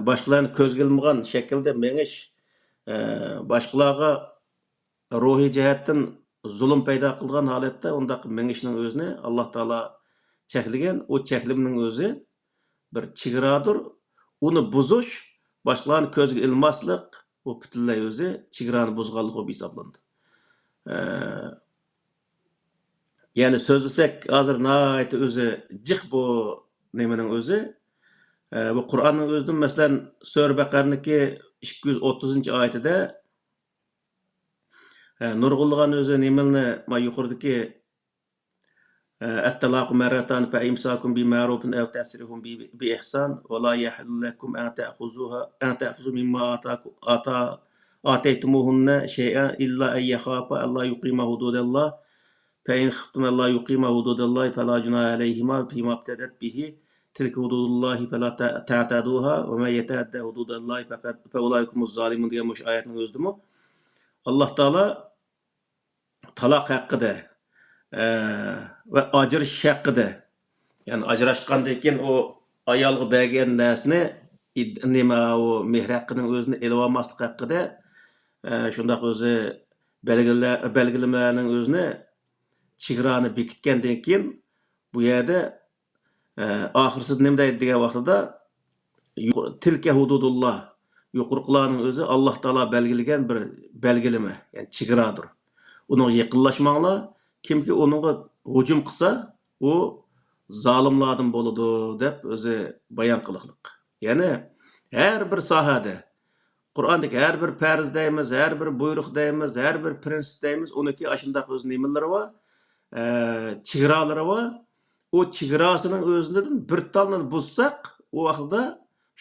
boshqalarni ko'zga ilmagan shaklda mengish, boshqalarga ruhiy jihatdan zulm paydo qilgan holatda undaq mengishning o'zini Alloh Taolo cheklagan. O cheklimning o'zi bir chegaradir. Uni buzish, boshqalarni ko'zga ilmaslik, o butunlay o'zi chegarani buzganlik bo'lib hisoblanadi. Yani so'zlasak hozir nihoyat o'zi jiq bu nimaning o'zi. Bu Qur'onning o'zidan masalan Sura Baqarniki 230-oyatida nurg'ulg'an o'zi nimalni ma yuqoridagi at-talaq marratan fa imsakum bi ma'rufin aw tasrihum bi ihsan wa la yahillu lakum an ta'khuzu mimma ataytumuhunna shay'an illa an yakhafa alla yuqima hududallah fa in khiftum alla yuqima hududallah fala junaha alayhima fima ibtadat bihi tilka hududullahi fala ta'taduha wa man yata'adda hududallahi faqad fa ulaykumuz zalimun degan mush oyatning o'zidimi Alloh taolo taloq haqida ve ajrashish haqida, yani ajrashgandan keyin o ayolga bergan narsani nima o mehr haqqining o'zini elib olmaslik haqida shundaq o'zi belgilamalarning o'zini chegarani bekitgandan keyin bu yerda oxirida nima deydi degan vaqtida tilka hududullah yuqurqlarning o'zi Alloh taolo belgilagan bir belgilama, yani chegaradir. Uning yaqinlashmanglar, kimki onunla hücum qilsa, o zalimlardan bo'ladi deb o'zi bayon qiliqliq. Ya'ni har bir sohada Qur'ondagi har bir farz deymiz, har bir buyruq deymiz, har bir prinsip deymiz, uniki ashundaq o'z nimalari va chegaralari va o chegarasining o'zidan bir talni buzsak, o vaqtda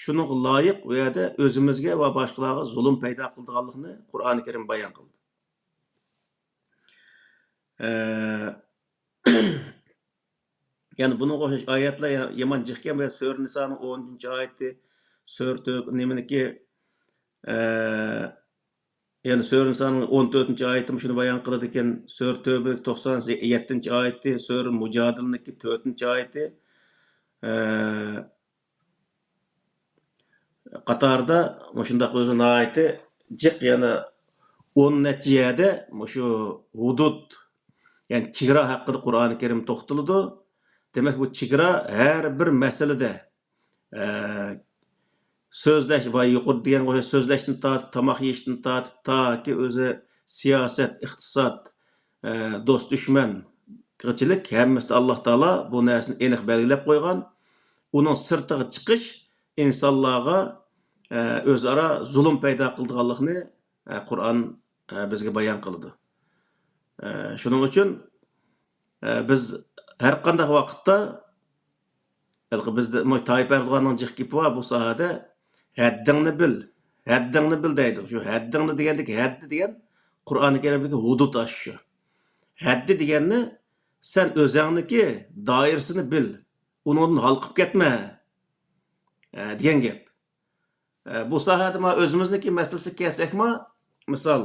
shuning loyiq u yerda o'zimizga va boshqalarga zulm paydo qilganligini Qur'oni Karim bayon qildi. Yani bunun o'xshash oyatlar yomon jiqgan va Sura Nisoning 10-oyati, Sura nimaniki yani Sura Nisoning 14-oyati shuni bayon qiladi ekan, Sura Tövbe 97-oyati, Sura Mujadilniki 4-oyati qatorda shundaq o'zi nihoyatda jiq, yana 10 natijada shu hudud, yani chegara haqida Qur'oni Karim to'xtaladi. Demek bu chegara her bir masalada so'zlash va yuqori degan so'zlashdan tortib tomoq yeyishdan tortib toki o'zi siyosat iqtisod do'st dushman qilchilik hammasida alloh taolo bu narsani aniq belgilab qo'ygan. Uning sirtiga chiqish insonlarga o'zaro zulm paydo qildiganligini Qur'on bizga bayon qiladi. Shuning uchun biz har qanday vaqtda bizda Tayyip Erdo'g'anning jiq gapi bor bu sohada haddingni bil deydi. Shu haddingni degandagi haddi degan Qur'oni Karimdagi hudud aşı. Haddi deganni sen o'zingniki doirasini bil. Undan halqib ketma degan gap. Bu sohada ma o'zimizniki masalasi kelsakmi, misol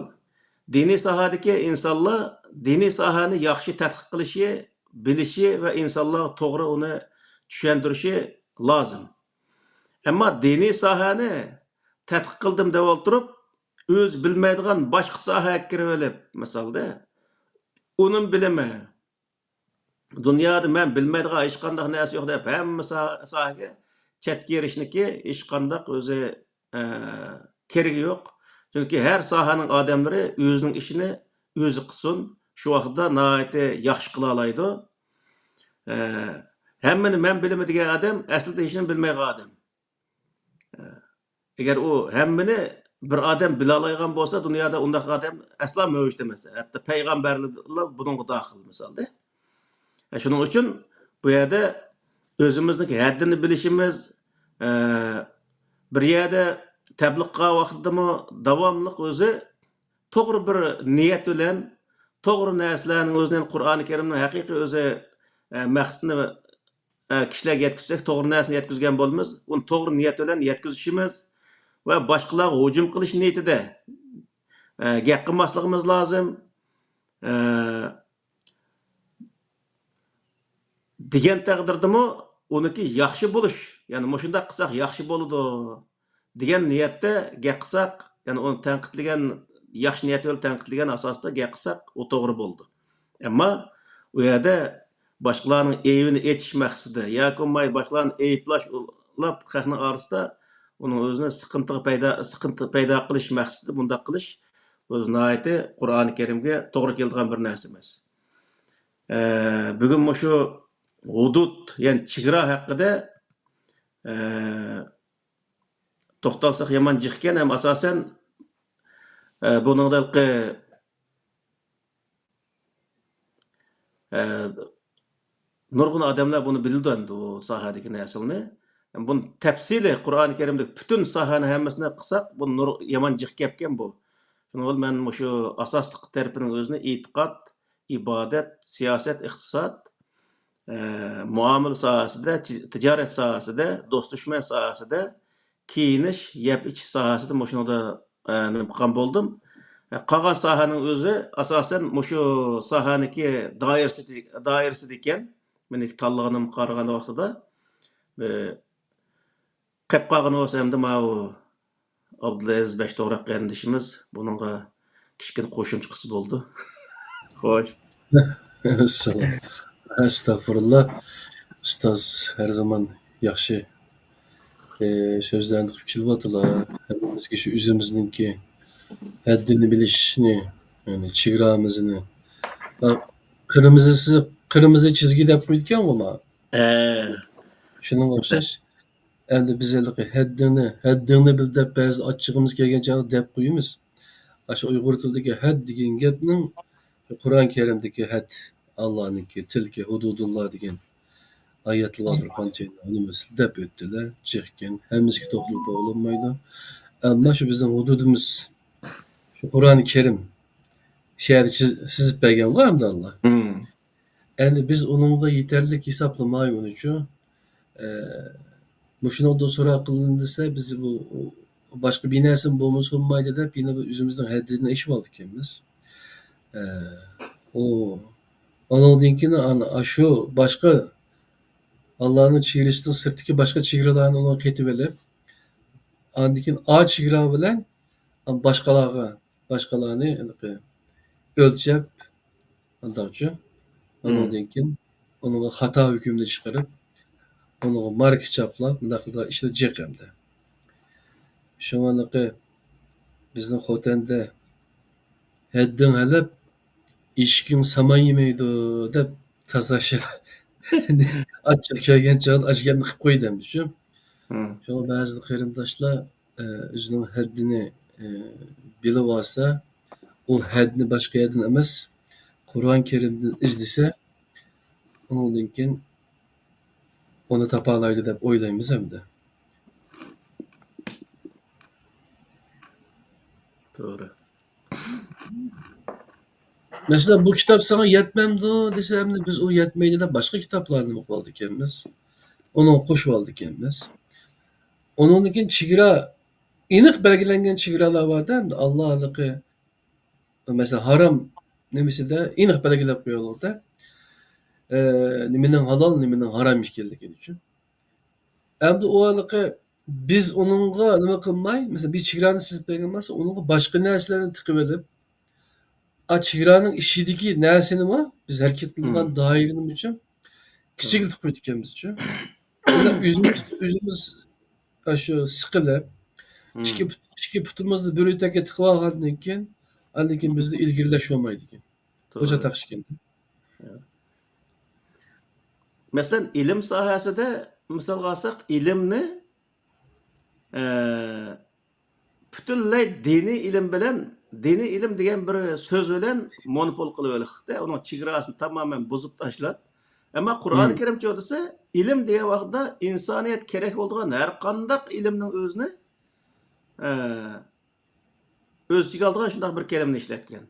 diniy sohadagi insonlar diniy sohani yaxshi tadqiq qilishi, bilishi va insonlarga to'g'ri uni tushuntirishi lozim. Ammo diniy sohani tadqiq qildim deb o'tirib, o'z bilmaydigan boshqa sohaga kirib olib, misolda uning bilimi dunyoda men bilmaydigan hech qanday narsa yo'q deb hamma sohaga chetga erishniki hech qanday o'zi keragi yo'q. Chunki har sohaning odamlari o'zining ishini o'zi qilsin, shu vaqtda nihoyatda yaxshi qila oladi. Hammani men bilimi degan odam aslida hech nima bilmaydigan odam. Agar u hammani bir odam bila oladigan bo'lsa, dunyoda undaq odam aslo mavjud emas. Hatto payg'ambarlar bunga daxil misolda. Shuning uchun bu yerda o'zimizniki haddini bilishimiz, bir yerda tabliq qilgan vaqtdami davomli o'zi to'g'ri bir niyat bilan to'g'ri narsalarning o'zining Qur'oni Karimning haqiqiy o'zi maqsadini kishilarga yetkazsak, to'g'ri narsani yetkazgan bo'lamiz. Uni to'g'ri niyat bilan yetkazishimiz va boshqalarga hujum qilish niyatida gap qilmasligimiz lozim. Degan taqdirdami uniki yaxshi bo'lish, ya'ni shunday qilsak yaxshi bo'ladi degan niyatda gap qilsak, ya'ni uni tanqidlagan yaxshi niyat bilan tanqidlagan asosda gap qilsak, u to'g'ri bo'ldi. Ammo u yerda boshqalarning aybini aytish maqsadida yoki boshqalarni ayblab xalqning orasida uning o'zini siqinti paydo qilish maqsadida bunday qilish o'z nihoyatda Qur'oni Karimga to'g'ri keladigan bir narsa emas. Bugun shu hudud, ya'ni chegara haqida to'xtalsak yomon jiqkan, ham asosan buningdagi nurg'un odamlar buni bildi endi bu sohadagi narsalarni. Buni tafsili Qur'oni Karimdagi butun sohani hammasini qilsak, bu yomon jiq gapkan bu. Shuning men shu asosli tarafining o'zini e'tiqod, ibodat, siyosat, iqtisod, muomala sohasida, tijorat sohasida, do'st dushman sohasida, kiyinish, yeb ichish sohasida shunda nima qilgan bo'ldim. Qolgan sohaning o'zi asosan shu sohaniki doirasida ekan. Meni tanlaganim qaragan vaqtida qilib qolgan bo'lsa hamda u Abdulaziz Bashto'roq qarindishimiz buningga kichkina qo'shimcha qilsa bo'ldi. Xo'sh. Assalom. Estağfurullah. Ustoz her zaman yaxshi so'zlarni qilib kelyaptilar. Hammamizga shu o'zimizningki haddini bilishni, ya'ni chegaramizni. Kırmızı çizgi deb qo'ygan bu. Shunga o'xshash. Endi biz haddini bil deb ba'zi achchig'imiz kelgancha deb qo'yamiz. Shu Uyg'ur tilidagi had degan gapning Qur'on Karimdagi had Allohniki, tilki, hududulloh degan oyatlar bor qancha unimiz deb o'tdilar. Chiqgan, hammasiga to'xtalib bo'lmaydi. Ammo shu bizning hududimiz shu Qur'oni Karim she'r chizib bergan-ku hamda Alloh. Endi biz uningga yetarlik hisoblamaymiz uchun shuningda so'roq qilindisa biz bu boshqa bir narsa bo'lmaydi deb yine o'zimizning haddini ishib oldik ekanmiz. Ondan keyin shu boshqa Allohning chegarasidan sirtdagi boshqa chegaralarni ona ketib olib, ondan keyin o chegara bilan boshqalarni o'lchab, ondan keyin Onun hata hükümünü çıkarıp, onu marka çaplap, bunday da işletecek hem de. Şoňalyky bizning hotende heddiň helep işkin saman yemeýdi dep tasaşa açyp kelgen çağda aşgemni kyp goýdy demişim. Hı. Şoňa bäzi garyndaşlar özüniň heddini bilip alsa, o heddini başga ýerden emas, Kur'an-ı Kerimden izlese, onundan keyin onu tapalaydy dep oýlaýmyz hemde. Doğru. Mesela bu kitap sana yetmemdi desem de biz o yetmeydi de başka kitaplarını okup ekенmiz. Onu okuşup aldık ekенmiz. Onunkin çigira iniq belgilengen çigiralar var da Allah'lıqı mesela haram nemesi de iniq belgilep koyulur da niminin halal niminin haram işkelligini için. Hem de o alıqı biz onunla nima kılmay mesela bir çigirani sizip belgelmezse onunla başka närselerini tıkıp edip çigiranyň işidiki närseni mi biz hareket kılgan dairinin için kiçik koyduk ekенmiz. Onda üzümüz şu sıkılıp Hı. iki putumuzni bir öteke tıkıp algandan keyin andan keyin bizde ilgirileş bolmaýdy eken. Oja Doğru. takışken. Mesela ilim sahasida misal alsak ilimni bütünley dini ilim bilen dini ilim degan bir söz bilen monopol kılıp öldükde onun çigrasını tamamen bozup taşlap. Ama Kur'an-ı Kerim çoğdası ilim diye vaqtda insaniyet kerek bolduğan her kandak ilimnin özünü öz içine aldıgan şunday bir kelimni işletken.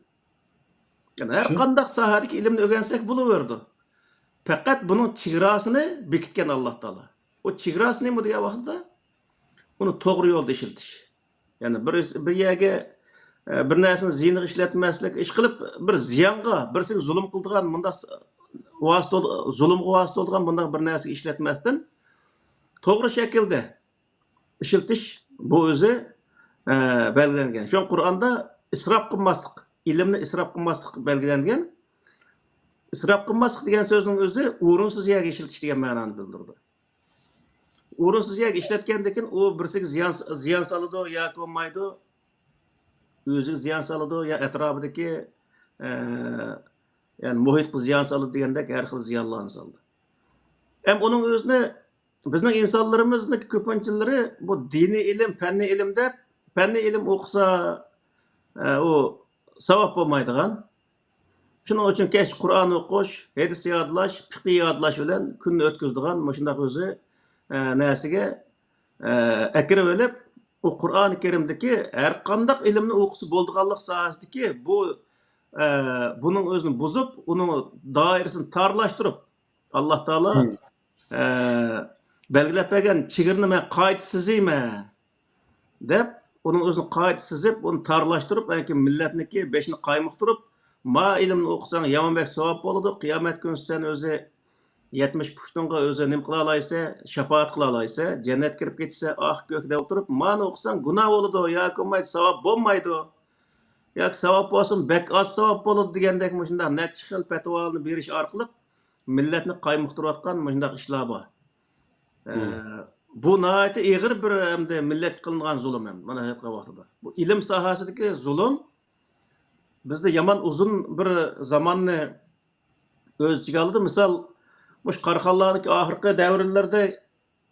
Yani her Şu kandak sahadik ilimni öğrensek buluverdi. Fakat bunun çigrasını bekitken Allah Taala. O çigrası nemi diye vaqtda onu toğru yolda işletiş. Yani bir yerge bir näsini ziyni işletmeslik, iş kılıp bir ziyanga, birsini zulüm kıldıgan bunda zulümge vasıta olgan bunda bir näsi işletmesden toğru şekilde işletiş bu özü belgilengen. Şu Kur'an'da israf kılmaslık, ilimni israf kılmaslık belgilengen. İsraf kılmaslık degan sözün özü uğrunsuz yerge işletiş degan manany bildirdi. Uğrunsuz yerge işletkendekin o birsiga ziyan salıdı ýa-ki bolmaýdy. Özü ziyan salıdı ýa etrafydaky yani muhitge ziyan salıdy degende her xil ziyanlarny saldy. Hem onun özüne bizning insanlarymyzyň köpünçilleri bu dini ilim, fenni ilim dep, fenni ilim okusa o savap bolmaýdygan. Şuning üçin keş Kur'an okuş, hadis ýadlaş, fiqh ýadlaş bilen günni ötküzdigan muşundak özü näsige ekirip elip o Kur'an-ı Kerimdeki her kandak ilimni okusy boldyganlyk sahasideki bu bunun özünü bozup, onu dairesini tarlaştırıp Allah Taala belgilep bergen çigirni men gaýtsyzyma dep onun özünü gaýtsyzyp, onu tarlaştırıp, belki milletniki beşini gaýmykdyryp ma ilimni okusaň ýamanbek sowap bolady. Kıyamet günü sen özü 70 puştunga özü nim kıla alaýsa, şefaat kıla alaýsa, cennet kirip gitse, ah gökde oturup, many okusaň günah bolady, ýa-ki bolmaýdy, sowap bolmaýdy. Ýa-ki sowap bolsun, bek az sowap bolady degендek muşunda näçe xil petwalyny beriş arkaly milletni gaýmykdyryp atkan muşundak işler bar. Bu naýaty eğir bir hemde millet kılıngan zulüm hem, mana häzirki wagtda. Bu ilim sahasideki zulüm bizde yaman uzun bir zamanny öz içine aldy. Misal muş Karkallarnyky ahyrky däwirlerde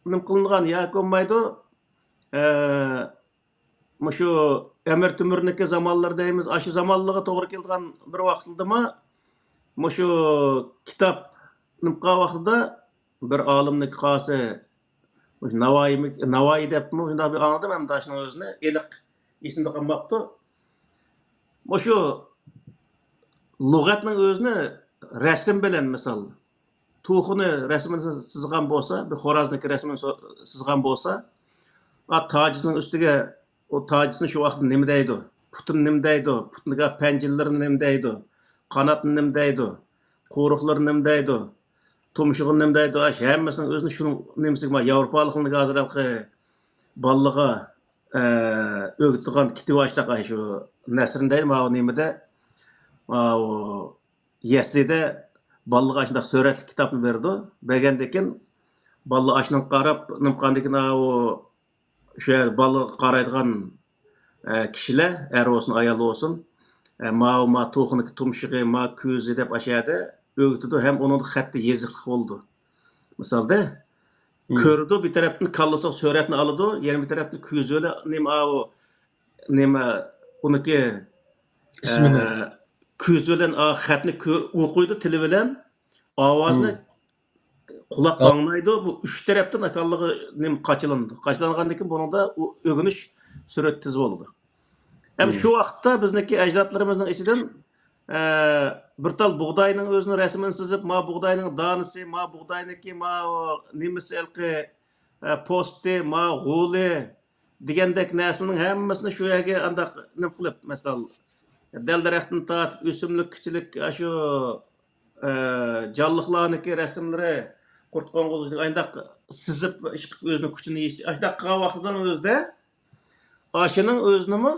nim kılıngan ýa-ki bolmaýdy. Muşu Emir Tümürniki zamanlarda deyimiz aşı zamanlığa togry keldigan bir wagtyldyma muşu kitap nimka wagtda bir alimniki gasy muş Navayi dep muşunda bir anladym hem daşynyň özüne elik isimde galmapdy. Muşu lugatnyň özüne resim bilen misal tuğuny resmini sızgan bolsa, bir Horaznyky resmini sızgan bolsa, taçynyň üstüge o taçyny şu wagtda nime diýdi? Putun nime diýdi? Putnyga penjillerini nime diýdi? Kanatyny nime diýdi? Qoruklaryny nime diýdi? Tumşugyny nime diýdi? Hemmesiniň özüne şunuň nimesigi bar. Ýawropalykyny hazırky ballyga ögütdigan kitap açdyk şu Nesrin diýilmi o nimede? O Yesride Ballığa aşındaq suratlı kitapını berdi. Bergendekin ballı aşının qarab, nimqandekin o şu ballı qaraydigan kişiler, er olsun, ayal olsun, ma toxuniki tumşığı, ma közü dep aşağıda öğütüdü. Hem onun xatti yeziklik oldu. Misalda, kördü bir taraftan kallasa suratını alıdı, yani bir taraftan közüyle nima uniki İsmini. ko'z bilan xatni o'qiydi, tili bilan ovozni quloq anglaydi. Bu uch tarafdan ekanligi qachilindi. Qachilangandan keyin buningda o'g'inish surat tiz bo'ldi. Ham shu vaqtda bizniki ajdodlarimizning ichidan bir tal bug'doyning o'zini rasmini chizib, ma bug'doyning donisi, ma bug'doyniki, ma nimasi posti, ma g'uli degandek narsaning hammasini shu yerga andaq nim qilib, masalan, dal daraxtdan tortib o'simlik, kichilik shu jonliqlarniki rasmlari, qurt qo'ng'izning ayndaq sizib o'zini kuchini yeyish, ashundoq qilgan vaqtdan o'zida ashining o'zinimi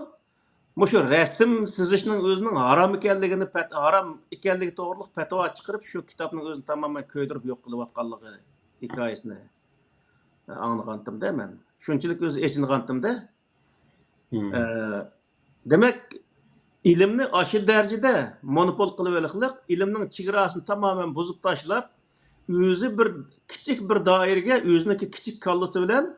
shu rasm sizishning o'zining harom ekanligini, harom ekanligi to'g'riliq fatvo chiqarib, shu kitobning o'zini tamoman ko'ydirib yo'q qilayotganligi hikoyasini anglagandim-da men. Shunchalik o'zi echingandim-da. Demek ilimni aşı derecede monopol kılıveliklik, ilimnin çigrasını tamamen bozup taşlap, özü bir küçük bir dairege, özündeki küçük kallısı bilen,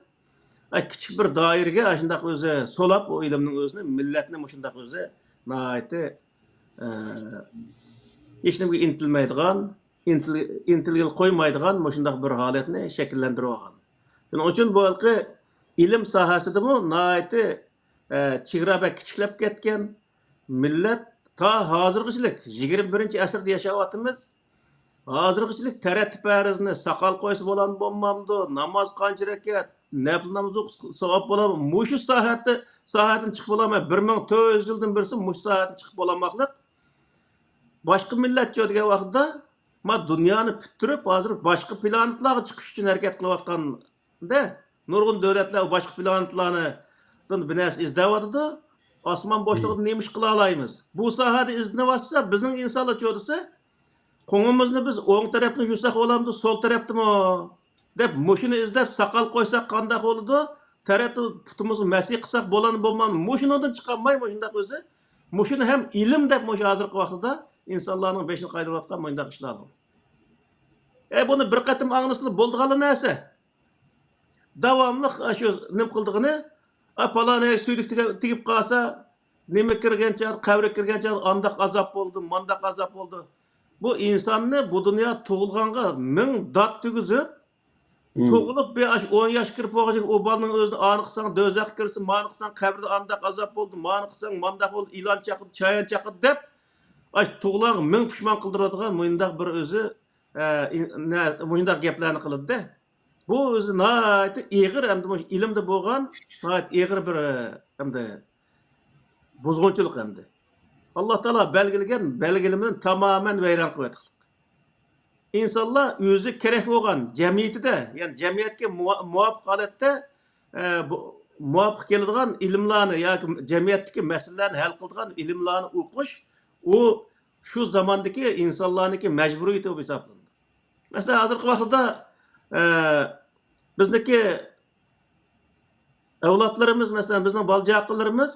küçük bir dairege aşındak özü solap o ilimnin özünü, milletine muşundak özü naiti hiç neyse intilmeydiğen, intilgil koymaydiğen muşundak bir haletini şekillendiriyorgan. Onun için bu halkı ilim sahası da bu naiti çigra bek küçüklep ketken, millet ta hazırgıçılık 21. asırda yaşayatımız. Hazırgıçılık terettip farizini sakal koysa bolan bolmamdı, namaz qancha rekat, nafil namaz o'qish savob bolamı. Muşu sahatin chiqib bolama 1400 yıldan birisi muşu sahatin chiqib bolamaklık. Başka millet degan vaqtda ma dunyoni puturib, hozir boshqa planetlarga chiqish uchun harakat qilayotganda, nurg'un davlatlar boshqa planetlarni bir narsa izlayotdi. Osmon boshlig'ida nima ish qila olamiz? Bu sohada izlanayotsa, bizning insonlar cho'disi qo'ngimizni biz o'ng tarafni yursak bo'lamdi, so'l tarafdimi deb mushuni izlab saqal qo'ysak qanday bo'ladi? Tarafni putimizni masih qilsak bo'ladi, bo'lmaydi. Mushunidan chiqolmay, shunday o'zi. Mushuni ham ilm deb hozirgi vaqtda insonlarning beshini qaydirayotgan bunday ishlar. Buni bir qatim anglashni bo'ldigan narsa. Davomli shu nim qildig'ini palana suydik tigib qalsa, nima kirgancha, qabri kirgancha andaq azob bo'ldi, mandaq azob bo'ldi. Bu insonni bu dunyo tug'ilganga ming dod tugizib, tug'ilib bir 10 yosh kirib bo'lgan o bolaning o'zini aniqsan, do'zax kirsin, maniqsan, qabrda andaq azob bo'ldi, maniqsan, mandaq bo'ldi, ilon chaqib, chayon chaqib deb tug'ilgan ming pushmon qildiradigan mundaq bir o'zi mundaq gaplarni qiladi-da. Bu o'zi nihoyat ig'ir hamda ilmda bo'lgan nihoyat ig'ir bir hamda buzg'unchilik hamda. Alloh taolo belgilagan belgilimini tamoman vayron qilyapti. İnsanlar o'zi kerak bo'lgan jamiyatida, ya'ni jamiyatga muvofiq holatda muvofiq keladigan ilmlarni yoki jamiyatdagi masalalarni hal qiladigan ilmlarni o'qish, u shu zamondagi insonlarniki majburiyati bo'lib hisoblanadi. Masalan, hozirgi vaqtda bizniki avlodlarimiz, masalan, bizning bolajaqlarimiz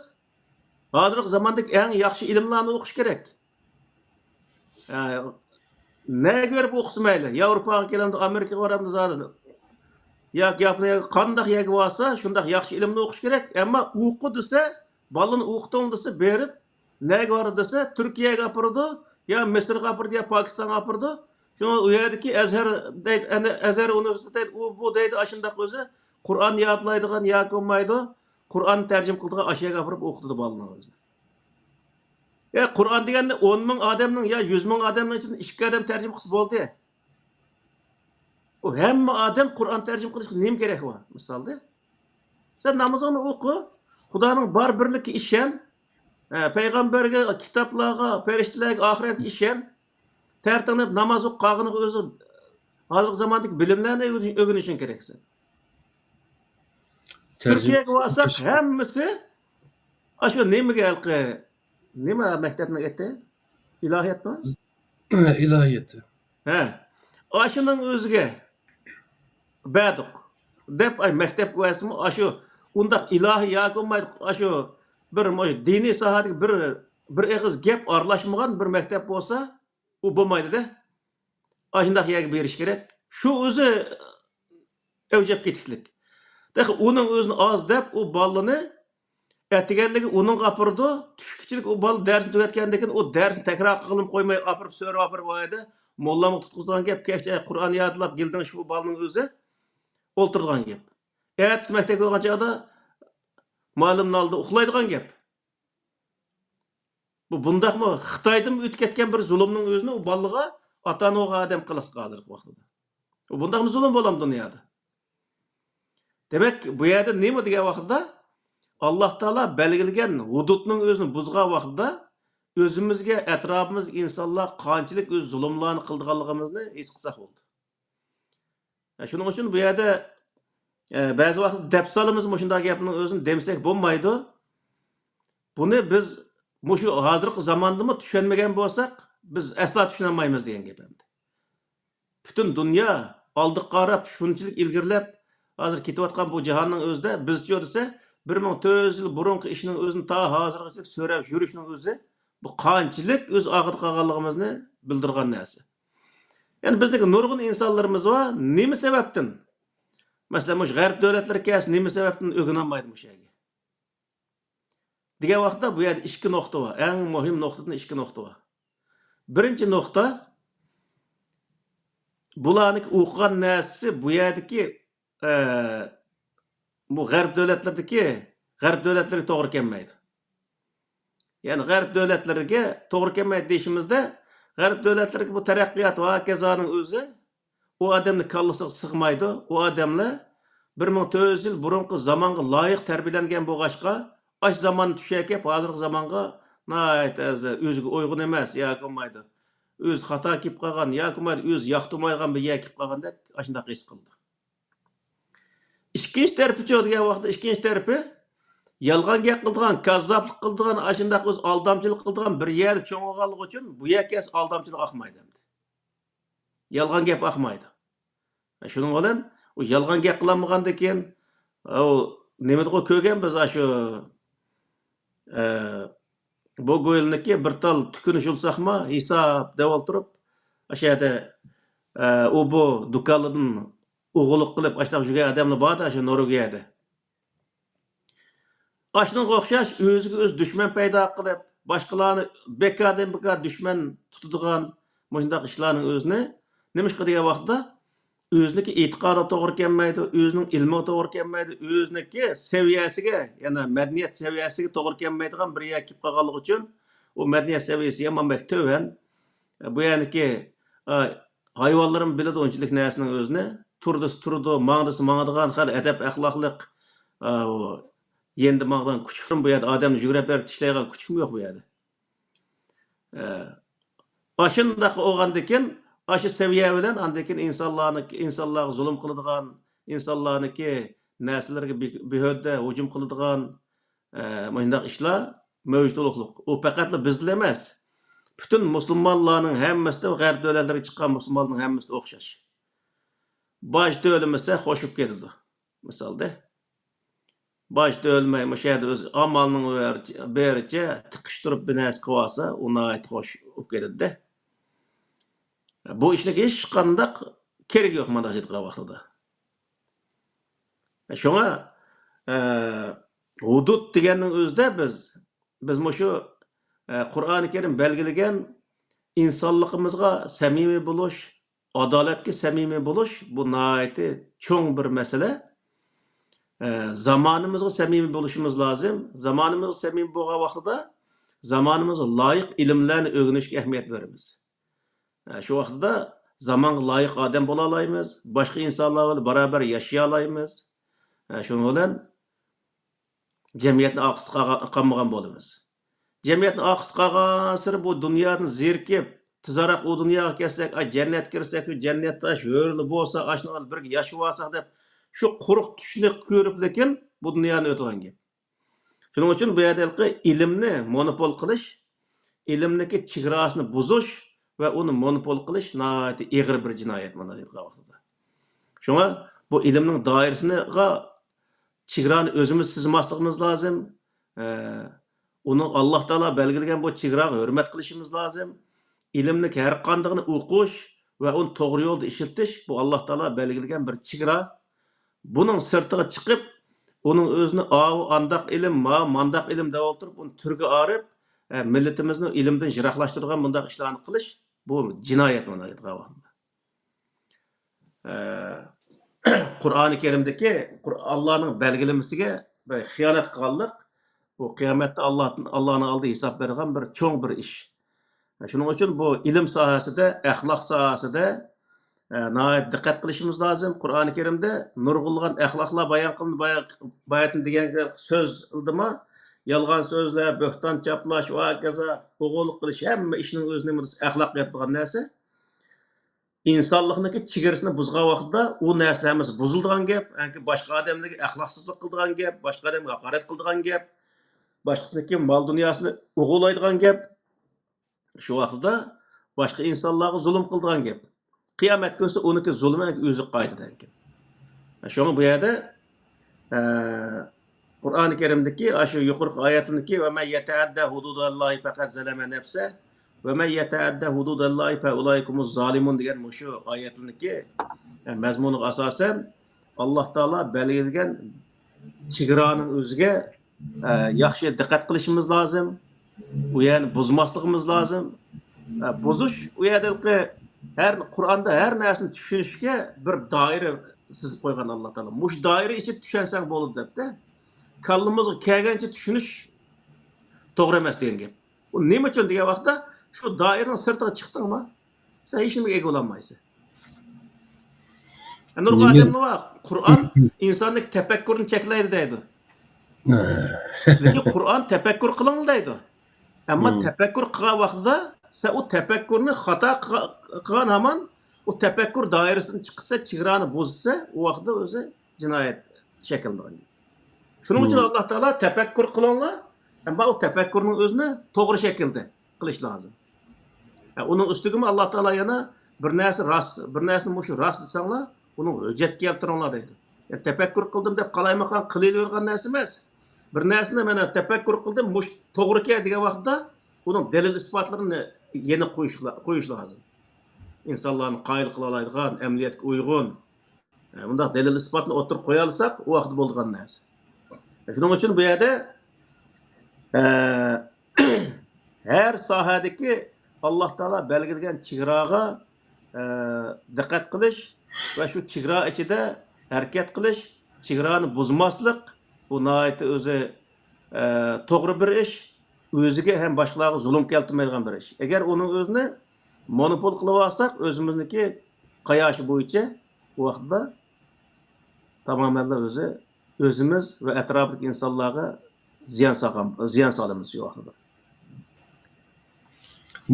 hozirgi zamondagi eng yaxshi ilmlarni o'qish kerak. Neye görüp okumaylı? Avrupa'ya gelende, Amerika'ya varamda zaten. Yapmaya kandak yegi varsa, şundak yaxşı ilimni okuş gerek. Ama oku dese, balını okuduğun dese berip, neye var dese, Türkiye'ye kapırdı, ya Mısır'a kapırdı, ya Pakistan'a kapırdı. Şunu uyardaki Ezher Üniversitesi, bu deydi aşındak özü, Kur'an yadlaydıgan, ya konmaydı, Kur'an tercim kıldığı aşağıya kapırıp okudu balını özü. Kur'an degende 10 ming adamning ya 100 ming adamning için 2 adam tercim qilsa bo'ldi. O hamma adam Kur'an tercim qilishga nima kerak va? Misolda, sen namozingni o'qi, Xudoning bor birligiga ishon, payg'ambarga, kitoblarga, farishtalarga, oxiratga ishon, tartinib namoz o'qig'ini o'zi hozirgi zamondagi bilimlarni o'rganishing keraksan. Turkiyaga borsak hammasi shu nimaga nima maktabni aytdi? İlahiyat mı? İlahiyatı. Ha. Aşının özüge bəduq. Dep ay mektep güvəsimi aşı undaq ilahi yakınmay aşı bir dini sahadik bir eğiz gep arlaşmıgan bir mektep bolsa u bolmaydı da. Aşındaq yerge beriş gerek. Şu özü evjep ketiklik. Dahi onun özünü az dep o ballını Ettigenligi onun kapırdı, tüşküçülük o bal dersin tüketkendeki o dersin tekrar kılım koymay apırıp sörü apırıp aydı. Mollamı tutkuzdan gep keşke Kur'an yadılap gildin şu balının özü olturduğun gep. Evet mektep koygaca da malımın aldı uxlaydıgan gep. Bu bundak mı Xitaydan ötüp ketken bir zulümün özünü o ballığa atan o adam kılık hazırlık vaxtıda. O bundak mı zulüm bolam dünyada? Demek bu yerde neymi diye vaxtıda Allah Taala belgilegen hududning özünü buzgan vaqtida özümüzge etrafımız insanlar qanchalik öz zulümlarını qildiganligimizni his qilsak bo'ldi. Shuning uchun bu yerda ba'zi vaqt deb solamiz shunday gapning o'zini demsak bo'lmaydi. Buni biz shu hozirgi zamondami tushunmagan bo'lsak, biz aslo tushunolmaymiz degan gap endi. Butun dunyo oldiga qarab shunchalik ilgirlab hozir ketayotgan bu jahonning o'zida bizcha desa 1400 yıl burunqi işinin özünü ta hazırgıçlık söylep yürüyüşünün özü bu qanchalik öz ağır qalğanlygymyzni bildirgan näse. Yani bizdeki nurgun insanlarımız var, nemi sebeptin? Mesela muş garip dövletler kes nemi sebeptin ögünenmaydı muş ege. Digen vaqtda bu yerda ikki nokta var. Eng muhim noktadan ikki nokta var. Birinci nokta bularning o'qigan näsesi bu yerdagi bu garip devletlerine doğru gelmeydi. Yani garip devletlerine doğru gelmeydi deyişimizde garip devletlerine bu terakkiyat ve kezanın özü o adamın kallısı sıkmaydı. O adamla 1400 yıl burunqi zamanға layık terbiyelengen boğaçqa aş zaman düşekep hazırkı zamanға özüge uygun emas ya olmaydı. Öz hata kip qalgan ya olmaydı. Öz yaqtırmaygan bir yer kip qalganda aşındaq his qıldı. İkinci tarafı diye vaqtda ikinci tarafı yalgan gap qildigan, kazzaplik qildigan, ashundaq o'z aldamchilik qildigan bir yer cho'ng'ilganligi uchun bu yerga aldamchilik oqmaydi. Yalgan gap oqmaydi. Shuning bilan u yalgan gap qilinmagandan keyin u nimada ko'rgan biz shu bu go'yilniki bir tal tukunish ulsaqmi hisob deb o'tirib o'sha yerda u bu dukanlardan o'g'irlik qilib ashtaq yurgan odamlar bor o'sha Norvegiyada. Aşının o'xshash o'ziga o'z dushman paydo qilib, boshqalarni bekardan bekar dushman tutadigan bunday ishlarning o'zini nima qiladigan vaqtda o'ziniki e'tiqodi to'g'ri kelmaydi, o'zining ilmi to'g'ri kelmaydi, o'ziniki saviyasiga, ya'ni madaniyat saviyasiga to'g'ri kelmaydigan bir yer kelib qolganligi uchun u madaniyat saviyasi yamanbek to'van. Bu yaniki hayvonlarning biladi unchalik narsaning o'zini turdi, mangadigan hali adab axloqliq Yendi mağdan küçüküm bu yerda adamni yugurib berib tishlaygan kuchim yo'q bu yerda. Aşındaq olgandan aşı seviye bilan andan insonlarga zulm qiladigan, insonlarniki narsalarga behodda hujum qiladigan bundaq ishlar mavjudlik. U faqat bizda emas. Bütün musulmonlarning hammasida g'arb davlatlariga chiqqan musulmonlarning hammasida o'xshash. Boshda o'lmasa qo'shib ketadi. Misolda başta ölmeyi müşahede öz amalının beriçe tıkıştırıp bir nəs qıvasa ona ait hoş öpkedidi de. Bu işine hiç qandaq kerek yok mandajetqa vaxtıda. Şuna hudud degenin özde biz şu Kur'an-ı Kerim belgilegen insanlığımızga samimi buluş, adaletki samimi buluş bu naiti çoğun bir mesele. Zamanımızga samimi buluşumuz lazım. Zamanımızga samimi bo'lgan vaqtida zamanımızga layık ilimlarni o'rganishga ahamiyat beramiz. Shu vaqtida zamonga loyiq odam bo'la olamiz, boshqa insonlar bilan barobar yashay olamiz. Shuning bilan jamiyatni oqitga qolmagan bo'lamiz. Jamiyatni oqitga qolgan siri bu dunyodan zerikib, tezroq u dunyoga kelsak, jannatga kirsak, shu jannatda sho'rli bo'lsa, ashuni birga yashab olsak deb şu quruq tushni ko'rib lekin bu dunyoni o'tgan gap. Shuning uchun bu yerda ilimni monopol qilish, ilimniki chegarasini buzish va uni monopol qilish nihoyatda ig'ir bir jinoyat mana aytgan vaqtida. Shunga bu ilmning doirasiga chegarani o'zimiz tizmasligimiz lozim. Uni Alloh taolo belgilagan bu chegaraga hurmat qilishimiz lozim. Ilmni har qandig'ini o'qish va uni to'g'ri yo'lda ishlatish bu Alloh taolo belgilagan bir chegara. Buning sirtiga chiqib, uning o'zini andaq ilm, mandaq ilm deb o'tirib, uni turga orib, millatimizni ilmdan yiroqlashtirgan bunday ishlarni qilish bu jinoyat mana aytgan vaqtida. Qur'oni Karimdagi Allohning belgilamasiga xiyonat qilganlik bu qiyomatda Allohning oldida hisob bergan bir cho'ng bir ish. Shuning uchun bu ilm sohasida, axloq sohasida nihoyat diqqat qilishimiz lozim. Qur'oni Karimda nurg'ulg'an axloqlar bayon qilindi, bayatın degan so'z ildimi? Yolg'on so'zlar, bo'xton chaplash va kaza, o'g'irlik qilish hamma ishning o'zining axloq yetadigan narsa. İnsanlıqniki chegarasini buzgan vaqtda u narsa hammasi buziladigan gap, boshqa odamlarga axloqsizlik qiladigan gap, boshqa odamga haqorat qiladigan gap, boshqasiniki mol dunyosini o'g'irlaydigan gap. Shu vaqtda boshqa insonlarga zulm qiladigan gap. Qiyomat kunsa uniki zulmi o'zi qaytadi ekan. Shunga bu yerda Qur'oni Karimdagi shu yuqorqi oyatlarniki va man yataadda hududallohi faqat zalama nafsa va man yataadda hududallohi fa ulaykumuz zolimun degan shu oyatlarniki mazmuniga asosan Alloh taolo belgilagan chegaraning o'ziga yaxshi diqqat qilishimiz lozim. U yerni buzmasligimiz lozim. Buzish u yerdagi Qur'onda har narsani tushunishga bir doira sizib qo'ygan Alloh taolo. Mush doira ichida tushansang bo'ladi debdi. Kallamizga kelgancha tushunish to'g'ri emas degan gap. U nima uchun degan vaqtda shu doiraning sirtiga chiqdingmi, sen hech nimaga ega bo'lolmaysan. Nurg'un odamlar bor, Qur'on insonning tafakkurini cheklaydi deydi. Lekin Qur'on tafakkur qiling deydi. Ammo tafakkur qilgan vaqtida sen u tafakkurni xato qilgan hamon u tafakkur doirasidan chiqsa, chegarani buzsa, u vaqtda o'zi jinoyat shakllanadi. Shuning uchun Alloh taolo tafakkur qilinglar, ammo u tafakkurning o'zini to'g'ri shaklda qilish lozim. Uning ustiga Alloh taolo yana bir narsa rost, bir narsani mushu rost desanglar, uni hujjat keltiringlar deydi. Yani tafakkur qildim deb qalaymagan qilavergan narsa emas. Bir narsani mana tafakkur qildim, mush to'g'ri kel degan vaqtda uning dalil isbotlarini yana qo'yish lozim. İnsanlarni qoyil qila oladigan, amaliyotga uyg'un bunda dalil isbotni o'tirib qo'ya olsak, u vaqt bo'lgan narsa. Shuning uchun bu yerda har sohadagi Alloh taolo belgilagan chegaraga diqqat qilish va shu chegara ichida harakat qilish, chegarani buzmaslik bu nihoyatda o'zi to'g'ri bir ish, o'ziga ham boshqalarga zulm keltirmaydigan bir ish. Agar uning o'zini monopol qilib olsak, o'zimizniki qayoshi bo'yicha bu vaqtda tamoman o'zi o'zimiz va atrofdagi insonlarga ziyon solamiz shu vaqtda.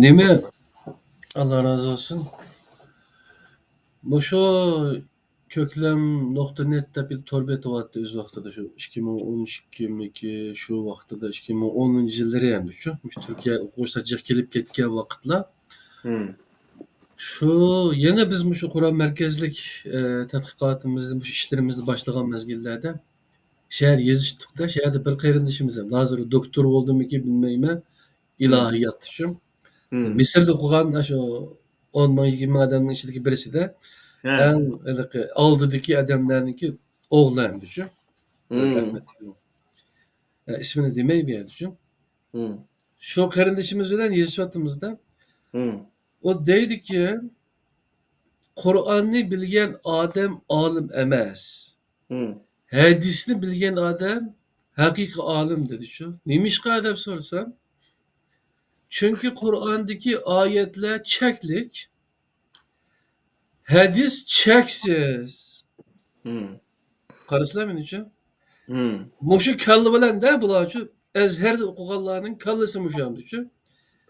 Nima? Allah razı olsun. Bu şu köklem.net deb bir torba etyapti o'z vaqtida shu 2012 shu vaqtida 2010 yillari endi shu Turkiya o'quvchilar kelib ketgan vaqtlar. Şu yana biz shu Qur'on markazlik tadqiqotimizni, bu ishlarimizni boshlagan mezgillarda shahar yezishdiqda, shaharda bir qarindishimiz ham hozir doktor bo'ldimiki bilmayman, ilohiyat uchun. Misrda o'qigan shu 10 ming 20 ming odamning ichidagi birisida eng oldidagi odamlarniki o'g'landi shu. İsmini demay berdi shu. Shu qarindishimiz bilan yezishyaptimizda. O deydi ki Qur'onni bilgan odam olim emas. Hadisni bilgan odam haqiqiy olim dedi shu. Nimishqa deb so'rasam, çünkü Qur'ondagi oyatlar cheklik, hadis cheksiz. Qarasizlar meni shu? Mushu kalla bilan da bular shu Azharda o'qiganlarning kallasi mushamdi shu.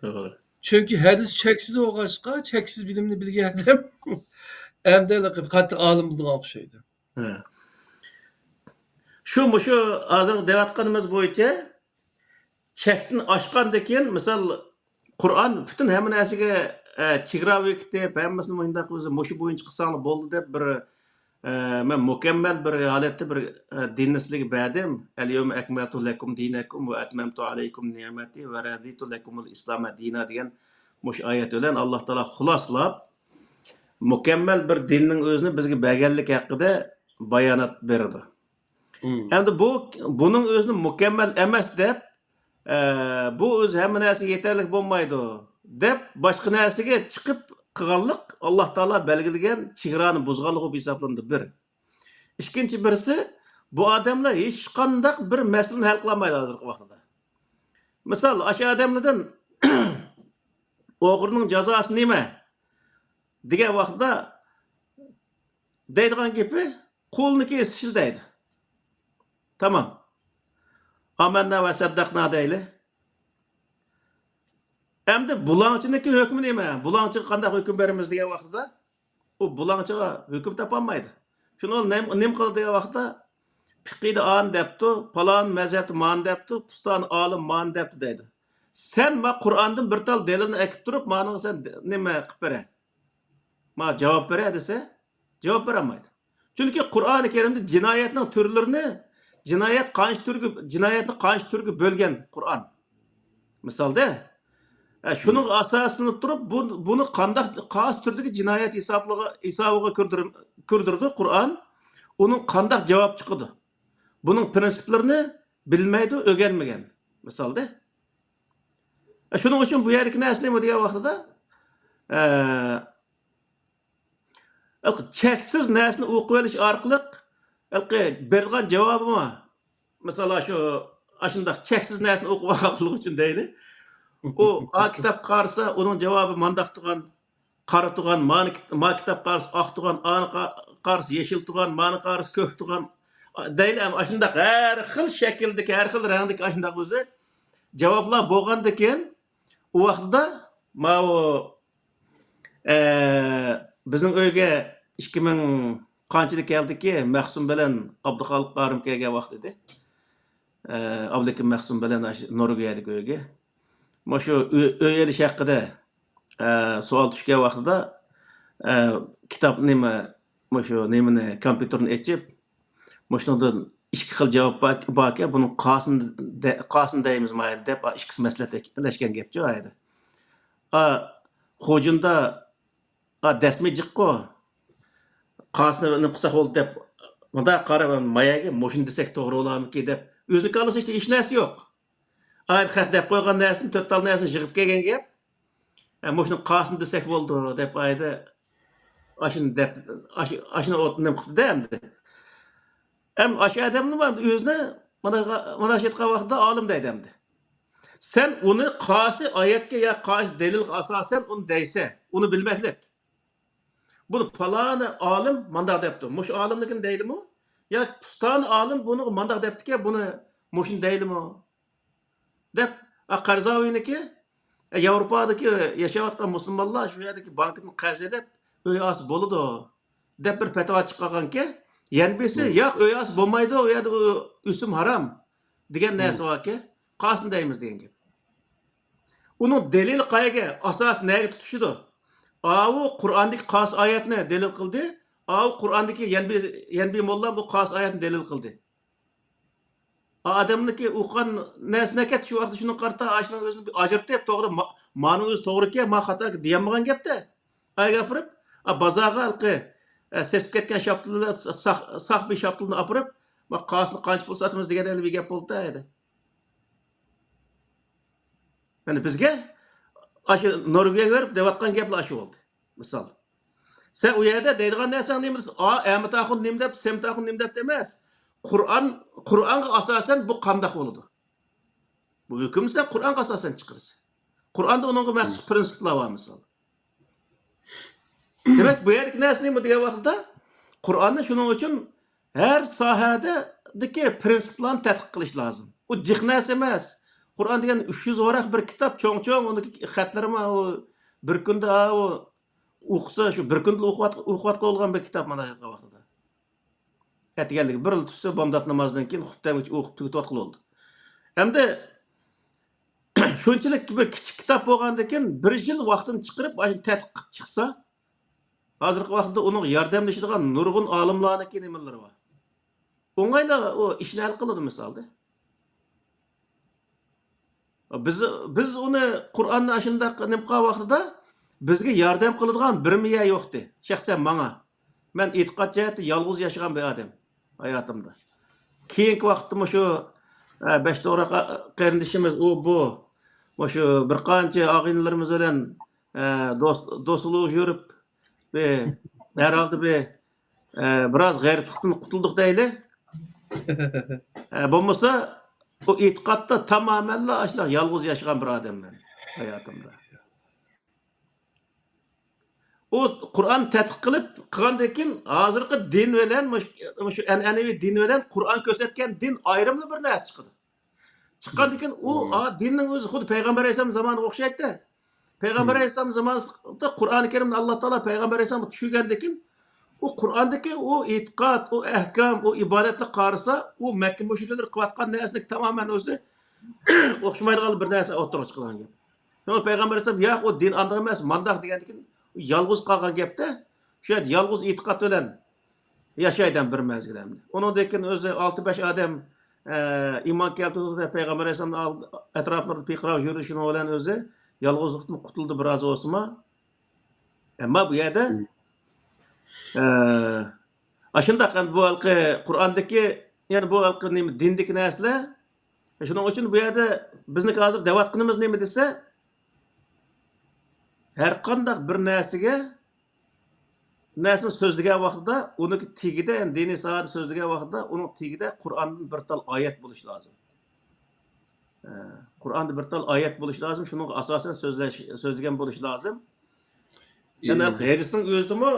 To'g'ri. Çünkü hadis cheksiz o'qishqa, cheksiz bilimni bilgan odam endi qattiq olim bo'lgan o'xshaydi. Shu hozir deyotganimiz bo'yicha chekni oshgandan keyin, misol Qur'on butun hamma narsaga chegara bekitib, hammasini mundaq o'zi mushu bo'yicha qilsanglar bo'ldi deb bir men mukammal bir holatda bir dinni sizlarga berdim. Al-yawma akmaltu lakum dinakum va atmamtu alaykum ni'mati va raditu lakumul islom dina degan mush oyat bilan Alloh taolo xuloslab mukammal bir dinning o'zini bizga berganlik haqida bayonot berdi. Endi buning o'zini mukammal emas deb bu o'z hamma narsaga yetarli bo'lmaydi deb boshqa narsaga chiqib qilganlik Alloh taolo belgilagan chegarani buzganlik bo'lib hisoblandi bir. Ikkinchi birisi bu odamlar hech qanday bir masalani hal qila olmaydi hozirgi vaqtda. Misol, o'sha odamlardan o'g'rining jazosi nima degan vaqtda deydigan gapi qo'lni kesish deydi. Tamam. Amanna va saddaqna deyli. Endi bulang'chiniki hukmi nima? Bulang'chiga qanday hukm beramiz degan vaqtda u bulang'chiga hukm topolmaydi. Shuni nim qildi degan vaqtda fiqida an debdi, falon mazhabda man debdi, pustan olim man debdi deydi. Sen ma Qur'ondan bir tal delilni aytib turib, mani sen nima qilib bera? Ma javob bera desa, javob berolmaydi. Chunki Qur'oni Karimda jinoyatning turlarini jinoyatni qancha turga bo'lgan Qur'on. Misolda shuning asosini turib buni qanday qaysi turdagi jinoyat hisobiga kirdirdi Qur'on. Uning qanday javob chiqdi. Buning prinsiplarini bilmaydi, o'rganmagan. Misolda shuning uchun bu yerdagi narsa nima degan vaqtida cheksiz narsani o'qib olish orqali berilgan javobimi masalan shunday cheksiz narsani o'qib olganlik uchun deydi. U kitob qarasa uning javobi mandaq turgan, qora turgan, ma kitob qarasa oq turgan, ani qarasa yeshil turgan, mani qarasa ko'k turgan deydi. Shunday har xil shakldagi, har xil rangdagi shunday o'zi javoblar bo'lgandan keyin u vaqtda bizning uyga 2000 qanchalik keldiki, Mahsum bilan Abduxoliq Qarim kelgan vaqt edi. Abdukim Mahsum bilan Norvegiyadagi uyga. Shu uy elish haqida savol tushgan vaqtida kitob nima, shu nimani kompyuterni ochib, shundan ikki xil javob bor ekan, buni qasin deymiz mayli deb ikki maslahatlashgan gapchi edi. Xo'jinda dasmi jiqqo qasni nima qilsak bo'ldi deb bunday qarab mayaga mo'shin desak to'g'ri bo'larmiki deb o'zini kallasida hech narsa yo'q. Xat deb qo'ygan narsani to'rtal narsani yig'ib kelgan gap. Mo'shini qasni desak bo'ldi deb ayda ashuni nima qildi endi. O'sha odamni o'zini mana shu vaqtda olim deydi endi. Sen uni qaysi oyatga yo qaysi dalilga asosan uni deysa, uni bilmaslik. Bunu falani olim mandaq debdi. Mush olimligini deylimi? Yo pustan olim buni mandaq debdiki, buni mushin deylimi? Deb Qarzoviniki Yevropadagi yashayotgan musulmonlar shu yerdagi bankni qazilib, uy os bo'ladi deb bir fatvo chiqqanki, yanbisi yo'q uy os bo'lmaydi, u yerda o'sim harom degan narsa borki, qasin deymiz degan gap. Uning dalil qayerga, asos nega tutishidi? Avu Qur'ondagi qas oyatni dalil qildi. Avu Qur'ondagi yanbi molla bu qas oyatni dalil qildi. Odamniki o'qigan narsani shu vaqtda shuni qarta, ashuni o'zini ajratib to'g'ri, ma'ni o'zi to'g'ri-ki, ma xato deyolmagan gapda. Ay gapirib, bozorga alqi sesib ketgan shaptillar sahbi shaptilni apirib, va qasni qancha pul sotamiz degan bir gap bo'ldi edi. Yani bizga aşı Norvegiyaga berib deyotgan gaplar shu bo'ldi. Misol. Sen u yerda deydigan narsang nima? Amataxun nim deb, semtaxun nim deb emas. Qur'onga asosan bu qanday bo'ladi? Bu hukm sen Qur'onga asosan chiqarasiz. Qur'onda uningga maxsus prinsiplar bor misol. Demak, bu yerdagi narsa nima degan vaqtda Qur'onni shuning uchun har sohadagi prinsiplarni tadqiq qilish lozim. U jiq narsa emas. Qur'on degan 300 varaq bir kitob, cho'ng-cho'ng, undagi xatlarimi o bir kunda o o'qisa, shu bir kunda o'qiyotgan bo'lgan bir kitob mana shu vaqtida. Aytganligi bir yil tutsa bomdod namozdan keyin xutbagacha o'qib tugatib oldi. Endi Şunchalik bir kichik kitob bo'lgandan keyin 1 yil vaqtini chiqarib ana tadqiq qilib chiqsa, hozirgi vaqtda uning yordamlashadigan nurg'un olimlarniki nimalari bor. O'ng'ayla o ishni hal qiladi misolda. Biz uni Qur'onni ashundaq nim qilgan vaqtida bizga yordam qiladigan bir miya yo'qdi. Shaxsan menga. Men e'tiqod jihati yolg'iz yashagan bir odam hayotimda. Keyingi vaqtda shu 5 to'g'ri qarindishimiz u bu shu bir qancha og'inlarimiz bilan do'stlik yurib ve herhalde biraz g'ariblikdan qutuldik deyli. Bo'lmasa bu e'tiqodda tamamen ashula yolg'iz yashagan bir odamman hayotimda. O Qur'on tadqiq qilib qilgandan keyin hozirgi din bilan shu an'anaviy din bilan Qur'on ko'rsatgan din ayrimli bir narsa chiqadi. Chiqqandan keyin u dinning o'zi xuddi payg'ambar alayhisalom zamoniga o'xshaydi. Payg'ambar alayhisalom zamonida Qur'oni Karimni Alloh taolo payg'ambar alayhisalomga tushirgandan keyin u Qur'ondagi u e'tiqod, u ahkam, u ibodatga qarasa, u Makka mushriklar qilayotgan narsaga tamoman o'zi o'xshamaydigan bir narsa o'tirib chiqqan gap. Sonra payg'ambar alayhisalom yo'q, u din andoq emas, mandaq degandan keyin yolg'iz qolgan gapda shu yolg'iz e'tiqod bilan yashaydan bir mezgilamda. Undan keyin o'zi 6-5 odam iymon keltirdi, payg'ambar alayhisalom atroflarida piqrab yurishini bilan o'zi yolg'izlikdan qutuldi biroz o'sma. Ammo bu yerda ashundaq bu halqi Qur'ondagi, ya'ni bu halqi dindagi narsalar, shuning uchun bu yerda bizni hozir da'vat qilamiz nima desa, her qandaq bir narsani so'zlagan vaqtida uniki tagida, yani diniy sohada so'zlagan vaqtida uning tagida Qur'ondan bir tal oyat bo'lishi lozim. Qur'onda bir tal oyat bo'lishi lozim, shuning asosan so'zlagan bo'lishi lozim. Yani hadisning o'zidimi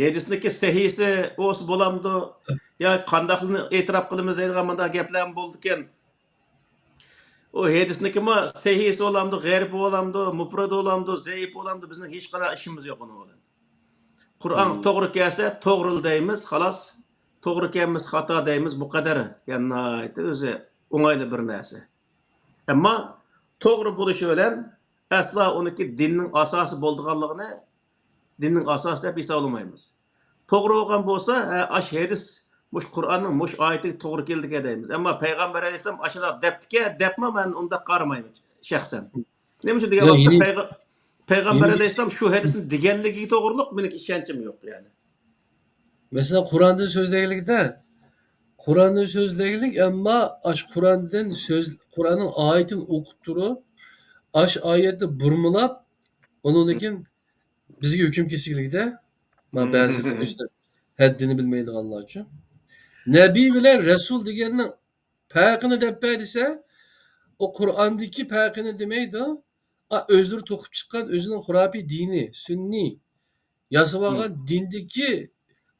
hadisniki sahihsi o'si bo'lamdi, yo qandaqligini e'tirof qilamiz deydigan bunday gaplar bo'ldi ekan. O hadisnikimi sahihsi bo'lamdi, g'arib bo'lamdi, mufrad bo'lamdi, zaif bo'lamdi, bizning hech qanday ishimiz yo'q uning bilan. Qur'on to'g'ri kelsa to'g'ri deymiz, xolos. To'g'ri kelmasa xato deymiz, bu qadar. Yani o'zi o'ng'ayli bir narsa. Ammo to'g'ri bo'lishi bilan aslo uniki dinning asosi bo'lganligini dinning asosi deb hisoblamaymiz. To'g'ri bo'lgan bo'lsa, ash hadis mush Qur'onning mush oyatiga to'g'ri keldi deymiz. Ammo payg'ambar alayhisalom ashuna debdiki, debmi men unda qaramayman shaxsan. Nima uchun degan vaqtda payg'ambar alayhisalom shu hadisni deganligiga to'g'riliq mening ishonchim yo'q yani. Mesela Kur'an'da sözlükte Kur'an'ın sözlüklik ama aş Kur'an'ın ayetini okup duru aş ayeti burmulap onundaki bizge hüküm kesiklikte ben bazı işte haddini bilmeydi Allah için. Nebi bilen Resul diyenin peygamberini deppediyse o Kur'an'daki peygamberini demeydi özür tokup çıkan özünün hurabi dini, sünni yasavagan dindeki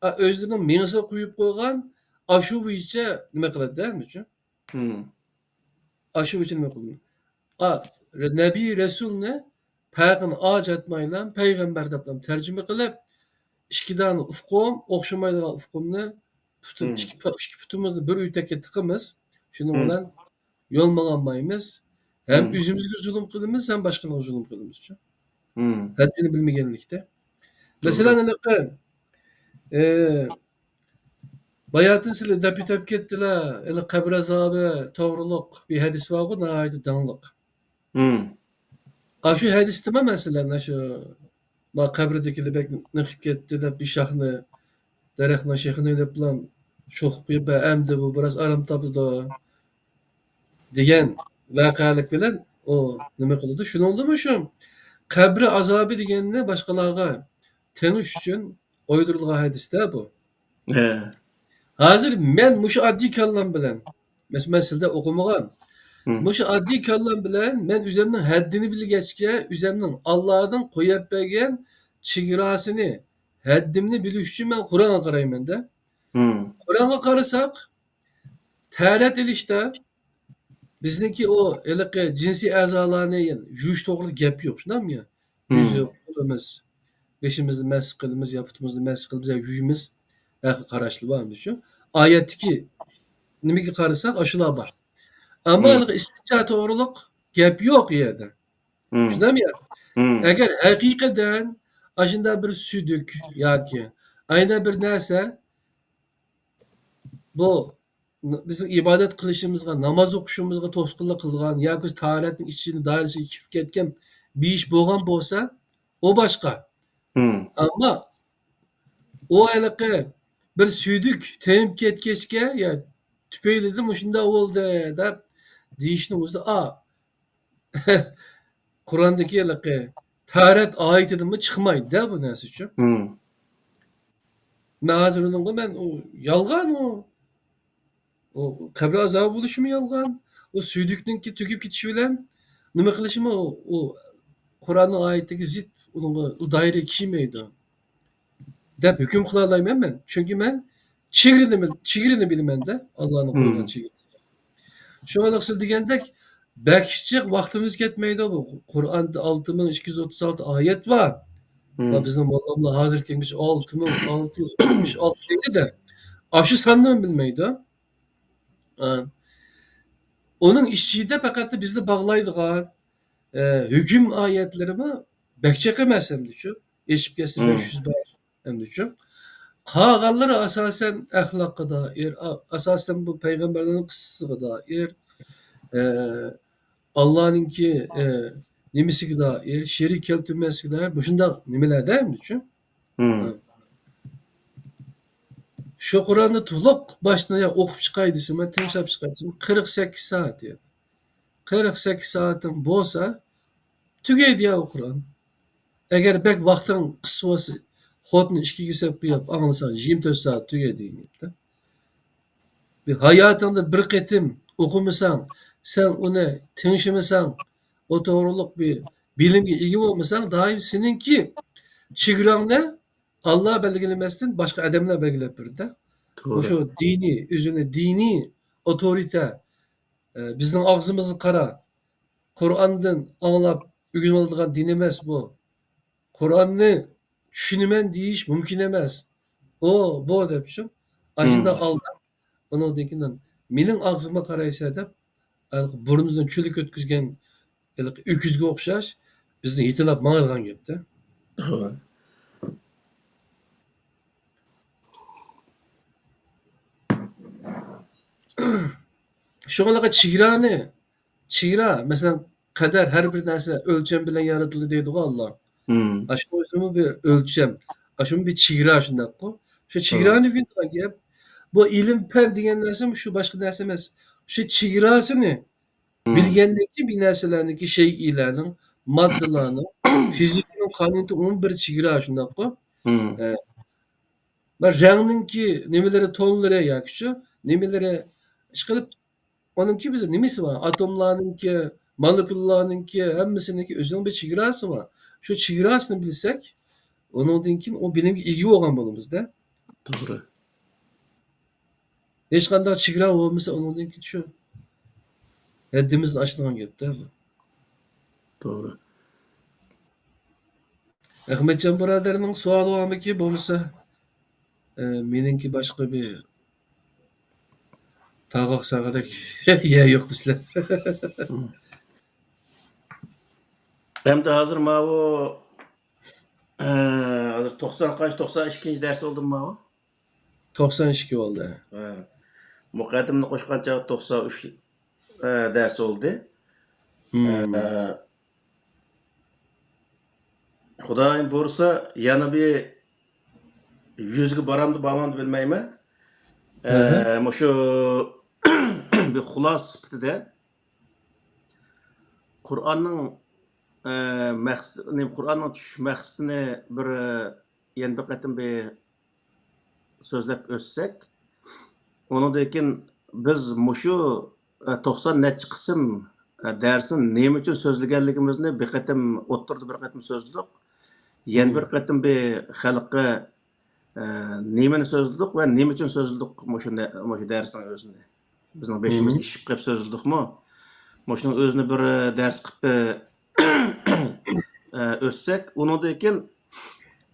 özünün menisi koyup koygan aşı boyunca nima qiladi değil mi? Aşı boyunca nima qiladi? Nebi Resul'ne peygamber ağaç etmeyle peygamber deplam tercüme kılıp işkidan ufkum, okşamayla ufkumne iki putumuzu bir üteke tıkımız. Şunu olan yol malanmayımız. Hem üzümüzü zulüm kılımız hem başkalarına zulüm kılımız. Haddini bilmeyenlikte. Mesela ne kadar bayatın sile depi tepki ettiler. Ele kabir azabı, doğruluk bir hadis var bu nahaydı danlık. Şu hadis deme mesela şu kabirde bek nıkık etti de bir şahını derekna şeyhini de plan çok bir emdi bu biraz aram tapdı diyen vakalık bilen o nime kıldı. Şunu oldu mu şu kabri azabı diyenine başkalarına tenuş için uydurulgan hadiste bu. Hazır men muşu addi kallam bilen mesela okumağam. Muşu addi kallam bilen men üzerinden haddini bilgeçke üzerinden Allah'ın koyup bergen çigirasını haddimni biliş için ben Kur'an'a qarayman da. Kur'an'a qarasak tərat edişdə bizdeki o elqi cinsi azalarını yuş toğrulu gap yok. Şundan mı ya? Yüzü, kolumuz, beşimizi məs qılımız, yapıtımızı məs qılımız, yüzümüz qaraşlı var mı şu? Ayetteki nimiki qarasak aşılar var. Ama Hmm. istinca to'g'riliq gap yo'q u yerda. Hmm. Shundaymi? Hmm. Agar haqiqatan ashunda bir suduk yoki ayna bir narsa bu bizim ibodat qilishimizga, namoz o'qishimizga to'sqinlik qilgan yoki tahoratning ichini doirasiga kirib ketgan bir ish bo'lgan bo'lsa, u boshqa. Hmm. Ammo u anaqa bir suydik temib ketgachga ya tupaylidim shunda bo'ldi deb deyishni o'zi Qur'ondagi anaqa tahorat oyatidanmi chiqmaydi-da bu narsa uchun. Hmm. Men hozir men u yolg'on u. O qabr azobi bo'lishimi yolg'on. O suydukninki tugib ketishi bilan nima qilishimi u Qur'onning oyatiga zid unga u doiraga kelmaydi deb hukm qila olmayman men. Chunki men chegarini bilaman-da, Allohning qo'ygan Hmm. chegarasini. Shunga siz degandek bakishchiq vaqtimiz ketmaydi bu. Qur'onda 6236 oyat bor. Va Hmm. bizning mollalar hozir kelguncha 6666 deydi-da. Shu sonni bilmaydi. Ha. Onun ichida faqat bizni bog'laydigan hukm oyatlarimi bakchaq emas hamdichu. Eshib kelsa Hmm. 500 bor hamdichu. Qolganlari asosan axloqqa doir, asosan bu payg'ambarlarning qissasiga doir, e, Allohninki nimasiga doir, sherik keltirmasligiga doir bu shundoq nimalarda hamdichu. Hmm. Shu Qur'onni to'liq boshdan oyoq o'qib chiqay desam, men tinglab chiqay desam 48 soat edi. 48 soatim bo'lsa tugaydi ya o Qur'on. Eğer bek vaqtin qisqa bo'lsa, xodni ishga solib qo'yib, anglasan 24 soat tugaydi deyapti. Bir hayotingda bir qatim o'qimasang, sen uni tingshamasan, o to'g'riliq bir bilimga ega bo'lmasang, doim seninki chegarangni Alloh belgilamasdan boshqa odamlar belgilab berdi. O'sha Doğru. diniy, o'zini diniy otorite bizning og'zimizni qara. Qur'ondan anglab o'rganib oladigan din emas bu. Qur'onni tushunaman deyish mumkin emas. Bu debishim. Ashunda Hmm. aldab, undan keyin mening og'zimga qaraysa deb, burnidan cho'lik o'tkazgan o'kizga o'xshash bizni yetilab mang'ilgan gapda. Doğru. Shunga chegara, masalan, qadar har bir narsa o'lcham bilan yaratildi deydi-ku Alloh. Hmm. Shu o'zimi bir o'lcham, shu bir chegara shundaqku. Shu Doğru. chegarani o'rganadigan gap. Bu ilm fan degan narsa shu boshqa narsa emas. Shu chegarasini Hmm. bilgandan keyin bir narsalarniki shay'iylarning, moddalarning, fizikaning qonuniyati umuman bir chegara shundaqku. Hmm. E, va rangninki nimalari tonlari yoki nimalari ishqilib onunki bizda nimasi bor? Atomlarninki, molekulalarninki hammasiniki o'zining bir chegarasi bor. Shu chegarasini bilsak, undan keyin o bilimga ega bo'lgan bo'lamiz-da. Doğru. Hech qanday chegara bo'lmasa, undan keyin shu haddimizni oshirgan gapda bu. Doğru. Ahmetjon birodarning savoli bormiki, bo'lmasa meningki boshqa bir tag'aq sag'adak ya yo'q sizlar. Hmm. Hem de hazır ma bu hazır 90 kaç 92. ders oldum ma bu. 92 oldu. Muqaddimni qo'shgancha 93 ders oldu. Hmm. Xudoyim bo'lsa yana bir 100 ga boramdi, bormamdi bilmayman. Shu bir xulos sifatida Qur'onning Qur'onning tushish maqsadini bir yana bir qatim bir so'zlab o'tsak, undan keyin biz mushu 90 necha qism darsni nima uchun so'zlaganligimizni bir qatim o'ttirdi, bir qatim so'zladik. Yana bir qatim bir xalqqa nimani so'zladik va nima uchun so'zladik mushu darsning o'zini. Bizning beshimiz ishib qilib so'zladikmi? Mushuning o'zini bir dars qilib o'tsak, undan keyin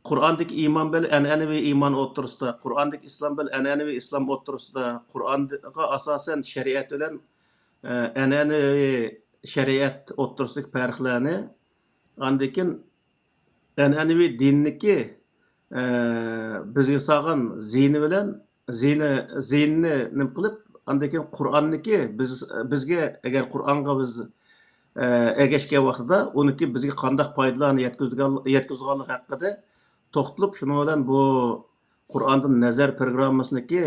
Qur'ondagi iymon bilan an'anaviy iymon o'rtasida, Qur'ondagi islom bilan an'anaviy islom o'rtasida, Qur'onga asosan shariat bilan an'anaviy shariat o'rtasidagi farqlarni, andan keyin an'anaviy dinniki bizga solgan ziyni bilan ziynni nima qilib, andan keyin Qur'onniki bizga agar Qur'onga biz ergashgan vaqtida uniki bizga qanday foydalarni yetkazganligi haqida to'xtalib, shuning bilan bu Qur'ondan nazar programmasiniki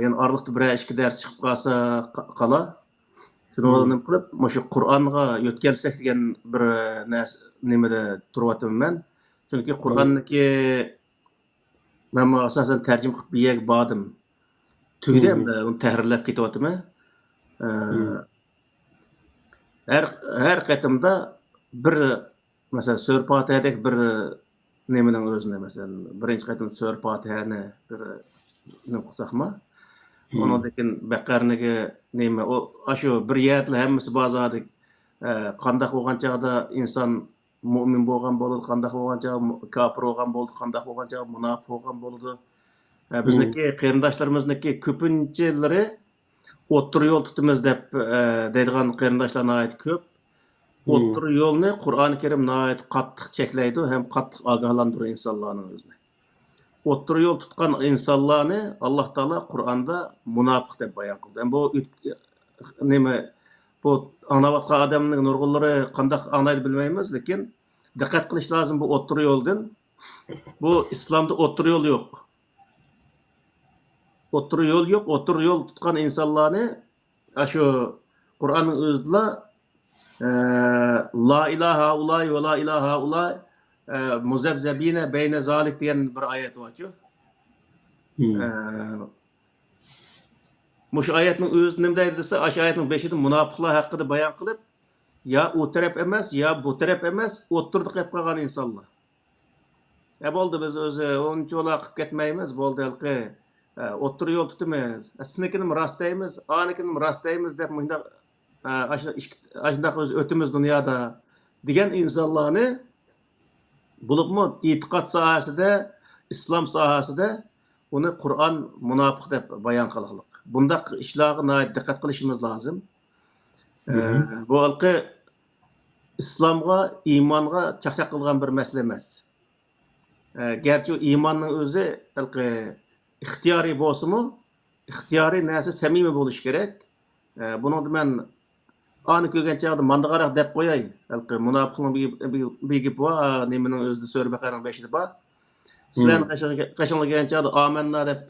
yani oraliqda bir ikki dars chiqib qolsa qala, shuning bilan nima qilib, shu Qur'onga yo'tkalsak degan bir nimada turyapman. Chunki Qur'onniki men asosan tarjima qilib bir yerga bordim. Tugdi hamda uni tahrirlab ketyapman. Her qatimda bir mesela Sör Fatiha'dek bir nemenin özüne mesela birinci qatim Sör Fatiha'ni bir ne qilsaqma, ondan Baqarniki neme o aşu bir yerle hemmisi bazadik qandaq bo'lgan chaqda inson mu'min bo'lgan bo'ladi, qandaq bo'lgan chaqda kafir bo'lgan bo'ladi, qandaq bo'lgan chaqda munofiq bo'lgan bo'ladi. Bizniki qarindoshlarimizniki ko'pinchilari o'ttir yo'l tutamiz deb deydigan qarindoshlar nihoyat ko'p. O'ttir yo'lni Qur'oni Karim nihoyat qattiq cheklaydi ham qattiq ogohlantiradi insonlarning o'zini. O'ttir yo'l tutgan insonlarni Alloh taolo Qur'onda munofiq deb bayon qildi. Bu nima bu anlayotgan odamning nurg'unlari qanday anlaydi bilmaymiz, lekin diqqat qilish lozim bu o'ttir yo'ldan. Bu islomda o'ttir yo'l yo'q. O'ttir yo'l yo'q. O'ttir yo'l tutgan insonlarni shu Qur'onning o'zida la ilaha ulay va la ilaha ulay muzabzabina bayna zalik degan bir oyat bor-ku. Mush oyatning o'zi nima deydi desa, o'sha oyatning 5-ida munofiqlar haqida bayon qilib, ya u taraf emas, ya bu taraf emas, o'ttirda qolib qolgan insonlar. Bo'ldi biz o'zi o'ncho'la qilib ketmaymiz, bo'ldi halqi o'ttir yo'l tutamiz. Siznikini rostlaymiz, anikini rostlaymiz deb bundaq ashundoq o'zi o'timiz dunyoda degan insonlarni bo'libmi e'tiqod sohasida, islom sohasida uni Qur'on munofiq deb bayon qilgan. Bundaq ishlarga diqqat qilishimiz lozim. Bu halqi islomga, iymonga chaqchaq qilgan bir masala emas. Gerçi iymonning o'zi halqi ixtiyoriy bo'lsa-mu, ixtiyoriy narsa samimiy bo'lishi kerak. Buni men ani ko'rgan chaqda mandaqaroq deb qo'yay. Halqi munofiqning bir gap bor, nimaning o'zida Sura Baqaraning 5-ida bor. Sizlarni qashinglagan chaqda amanna deb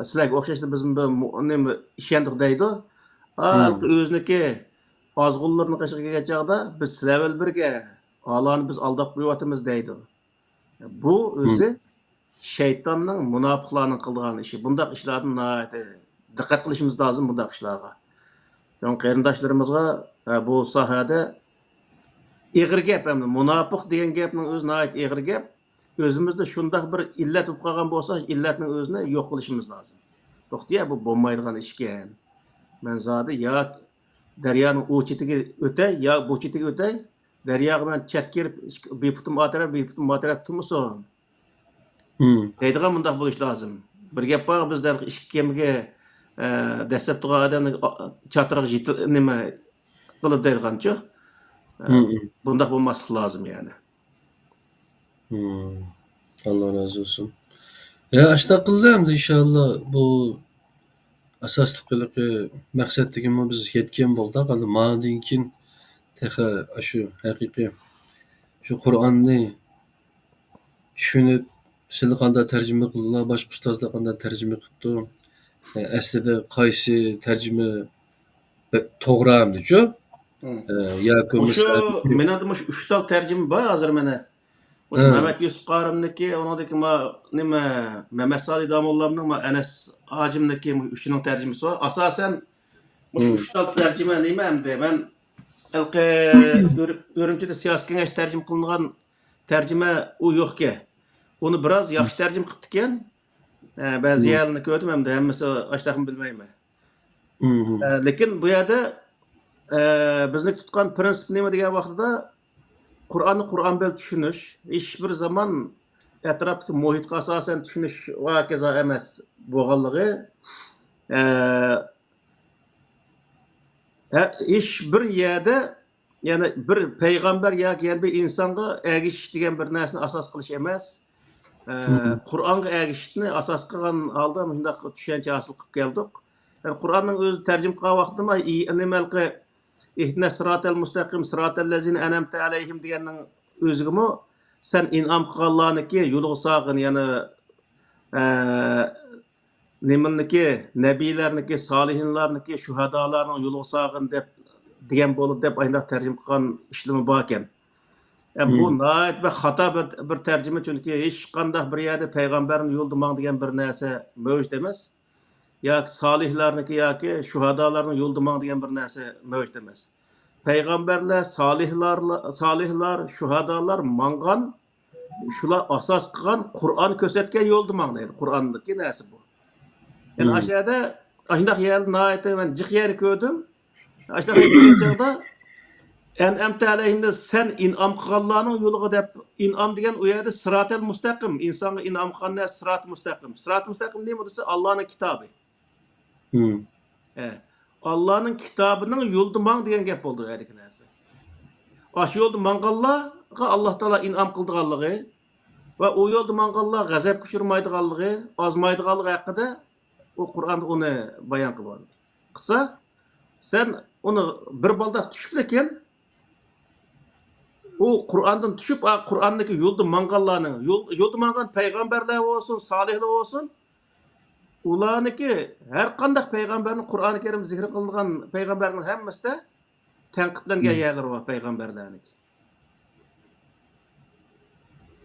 sizlarga o'xshashli biz nima ishondik deydi. Halqi o'ziniki ozg'unlarni qashiga kelgan chaqda biz sizlar bilan birga Allohni biz aldab qo'yapmiz deydi. Bu o'zi shaytonning munofiqlarning qilgan ishi. Bundaq ishlardan diqqat qilishimiz lozim bundaq ishlarga. Yani qarindoshlarimizga bu sohada eg'ir gap, hamda munofiq degan gapning o'zi nihoyat eg'ir gap. O'zimizda shundaq bir illat bo'lib qolgan bo'lsa, illatning o'zini yo'q qilishimiz lozim. To'xtaya bu bo'lmaydigan ish ekan. Men zodi yo daryoning u chetiga o'tay, yo bu chetiga o'tay, daryoga men chat kelib beputim atraf turmuson. Deydigan bundaq bo'lish lozim. Bir gap bor, bizda ikki kemiga dastlab turgan odamni chatirga nima qilib deydigancha. Bundaq bo'lmaslik lozim yani. Allah razı olsun. Ya ashta qildim inshaalloh bu asosli qilib maqsadligimni biz yetgan bo'ldik. Ana mandan keyin texa shu haqiqiy shu Qur'onni tushunib, sizlar qanday tarjima qildilar, boshqa ustozlar qanday tarjima qildi. Aslida qaysi tarjima to'g'rimdi-ku? O'sha menda 3 tal tarjima bor hozir mana. O'sha Mehmet Yusuf Qarimniki, onodagi nima Mehmet Salih Damollamning Anas Hajimniki 3ning tarjimasi bor. Asosan o'sha 3 tal tarjima nima endi men Urumchida siyosiy kengash tarjima qilingan tarjima u yo'q-ku. Uni biroz yaxshi tarjima qilibdi ekan. Ba'zi yerlarni ko'rdim hamda hammasi ashtaqim bilmayman. Lekin bu yerda bizni tutgan prinsip nima degan vaqtida Qur'onni Qur'on bilan tushunish, hech bir zaman atrofdagi muhitga asosan tushunish va kaza emas bo'lganligi iş bir yerde yani bir peygamber yoki bir insonga ergishish degan bir narsani asos qilish emas. Hı. Qur'onga ergishishni asos qilgan holda shundoq tushuncha hosil qilib keldik. Yani Qur'onning o'zi tarjima qilgan vaqtida nimalqi ihdinas siratal mustaqim siratal ladzina an'amta alayhim deganning o'zigimi sen in'om qilganlarniki yo'lga solg'in, ya'ni nimaniki nabiylarniki, solihinlarniki, shuhadolarning yo'lga solg'in deb degan bo'lib deb ayndaq tarjima qilgan ishlimi bor ekan. Bu Hı. nəhayət və xata bir tərcümə, çünki heç qandaq bir yerdə peyğəmbərin yolunda mang degan bir narsa mövcud emas. Yoki salihlarniki yoki shuhadolarning yo'lida mang degan bir narsa mövcud emas. Peyğəmbərlər, salihlar, shuhadolar mangan, shular asos qilgan Qur'on ko'rsatgan yo'lda mang deydi. Qur'ondagi narsa bu. Yani Hı. aşağıda aşağıdaki yerde nəhayət mən jiq yeri gördüm. Aşağıda kelgan çağda En'amte aleyhinde sen in'am kılganlarının yoluga dep in'am degan o yerde sıratel mustaqim. İnsanga in'am kılgan sırat mustaqim. Sırat mustaqim neymi dese Allah'ın kitabı. Hı. Allah'ın kitabının yolda mang degan gap oldu erdik narsa. Aş yolda mangallarga Allah Taala in'am kıldıganlığı ve o yolda mangallar gazap kuşurmaydıganlığı, azmaydıganlığı hakkında o Kur'an onu bayan kılgan. Kısa sen onu bir balda düşüpleken o Kur'an'dan düşüp Kur'an'daki yolda mangallarının yolda mangan peygamberler olsun, salihler olsun. Ularniki her kandak peygamberin Kur'an-ı Kerim zikri kılıngan peygamberin hemmesi de tenkitlengen yerler var peygamberlerinki.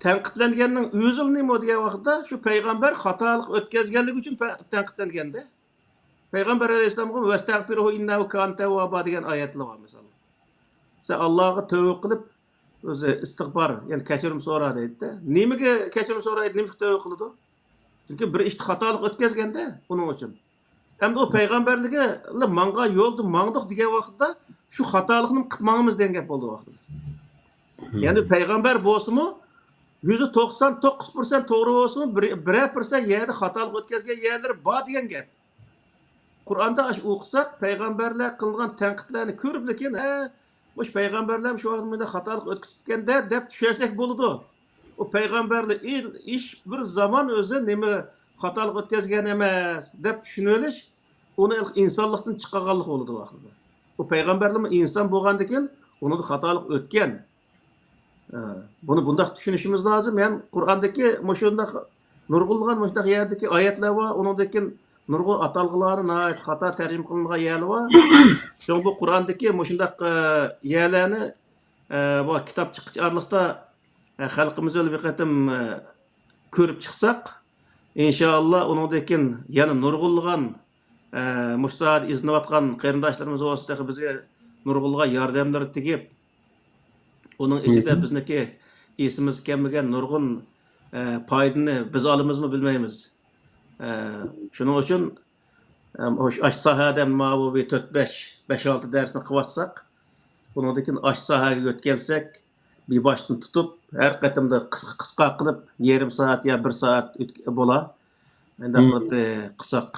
Tenkitlengennin özül neymi o diye vakitte şu peygamber hatalık ötkezgenlik için tenkitlengende. Peygamber Aleyhisselam'ın "Vestagfiruhu innehu kâne tevvâbâ" degan ayetler var mesela. Sen Allah'a tövbe kılıp o'zi istig'for, ya'ni kechirim so'ra deydi. Nimaga kechirim so'raydi, nima tövbe qiladi? Chunki bir ishni xatolik o'tkazganda uning uchun. Hamda o payg'ambarligi manga yo'lda mangdiq degan vaqtda shu xatolikni qilmamiz degan gap bo'ldi vaqtida. Ya'ni payg'ambar bo'lsa-mu %99% to'g'ri bo'lsa-mu, 1% yerda xatolik o'tkazgan yerlari bor degan gap. Qur'onda o'qisak, payg'ambarlar qilgan tanqidlarni ko'rib lekin bu peygamberler şu anında hatalık ötküzgende dep düşersek buludu. O peygamberle iş bir zaman özü neme hatalık ötküzgen emez dep düşünülüş onu insanlıktan çıkarganlık oldu vakıda. O peygamberle insan boğandıkken onu da hatalık ötken. Bunu bundaq düşünüşümüz lazım. Yani Kur'an'daki moşundaq nurgulgan moşundaq yerdeki ayetler var. Onundaki nurgul atalgıları hata tercim kılıngan yerler var. Çünkü bu Kur'an'daki moşundaq yerlerini bu kitap çıkışarlıkta halkımız öyle bir katım körüp çıksak inşallah onundaki yani nurgulgan müştahid iznivatkan kıyırdaşlarımız olsa bize nurgulga yardımları tigip onun içinde bizniki isimiz kelmegen nurgun paydını biz alımız mı bilmeyimiz. Şunun için aş sahada mavi 4-5-6 dersini kıvassak bunundakin aş sahaya götkelsek bir baştan tutup her katımda kısa kılıp yarım saat ya 1 saat bola. Ben de kısa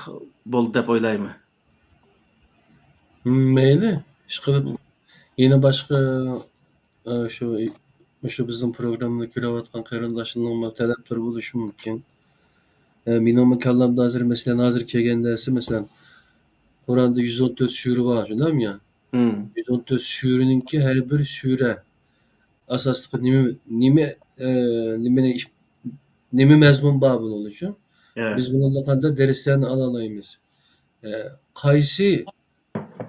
bol dep oylayım. Meyli. Işqılıp yine başka şu bizim programda kilovatkan qarindaşının talepleri buluşu mümkün. Benim kallamda hazır mesela hazır kelgendesi mesela Kur'an'da 114 sure var, değil mi ya? 114 sureninki her bir sure asaslıkı nime mezmun babıl oluşu. Evet. Biz bununla kanda derslerini alalayımız. Qaysi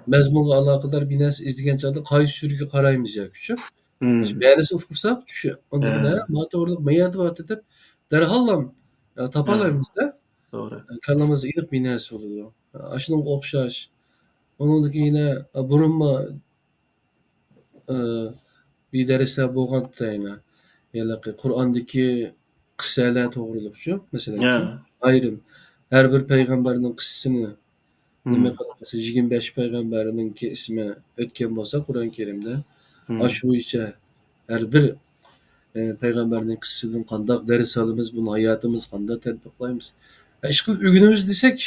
mezmunga alakadar bir narsa izdigan chaqda qaysi surga qaraymiz ya küçük. Bärisi uqursak düşü. Onda da ma to'g'riliq mayadi bor deb darhallam tapalaymiz da. Doğru. Kallamizda iliq bir narsa bo'ladi. Shunga o'xshash. Onundaki yine burunma bir dersler bo'lganda yine Qur'ondagi qissalar to'g'riliqchi masalan ayrim her bir payg'ambarning qissasini nima qilsa 25 payg'ambarininki ismi o'tgan bo'lsa Qur'on Karimda shu bo'yicha her bir payg'ambarning qissasidan qandoq dars olamiz, buni hayotimiz qanday tatbiqlaymiz. Ish qilib o'rganamiz desak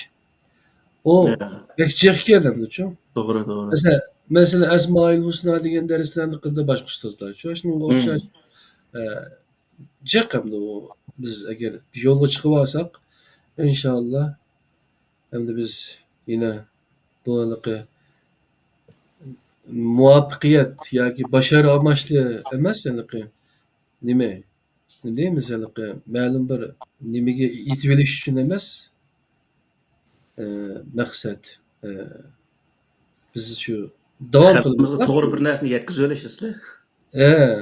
O Ya, pek jekki adamdı çoğum. doğru doğru. Mesela Esmail Husna degan derslerini kıldı başka ustazlar. Şununla okşaş Hmm. e, jek hamda o biz eğer bir yola çıkıp alsak inşallah hem de biz yine bu alıkı muvaffakiyet yoki başarı amaçlı emas alıkı nime ne deymiz alıkı ma'lum bir nimege yetib olish uchun emas e, maqsad biz şu davom Xalqimizga qilib to'g'ri bir narsani yetkazib olishsizlar. He.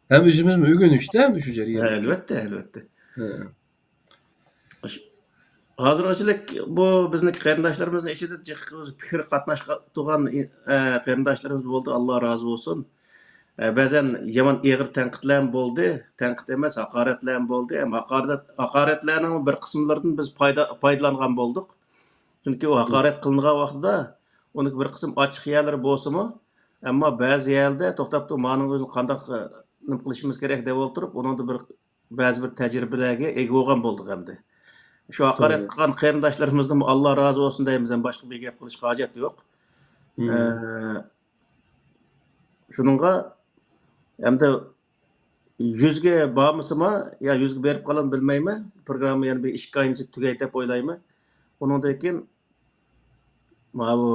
Hem özümüz mü ögünüşte hem şu Ha, jarayonda çok. albatta, albatta. He. Hozirgachilik bu bizniki qarindoshlarimizni ichida o'zi fikr qatnashgan qarindoshlarimiz bo'ldi. Alloh rozi bo'lsin. Ba'zan yomon eg'ir tanqidlar ham bo'ldi. Tanqid emas, haqoratlar ham bo'ldi. Ham haqoratlarning bir qismlaridan biz foydalangan bo'ldik. Chunki u haqorat qilingan vaqtida uning bir qism ochiq yerlari bo'lsa-mu, ammo ba'zi yerda to'xtab turib, "Ma'ning o'zini qandoq nima qilishimiz kerak" deb o'tirib, uningda bir ba'zi bir tajribalarga ega bo'lgan bo'ldik hamda. Shu haqorat Doğru. qilgan qarindoshlarimizdan Alloh rozi bo'lsin deymiz, ham boshqa bir gap qilishga hojat yo'q. Hmm. Ee, Shuningga hamda yuzga bormisimi yo yuzga berib qolam bilmayman. Programma yana bir 2 oy ichida tugaydi deb o'ylayman. Uningdan keyin mana bu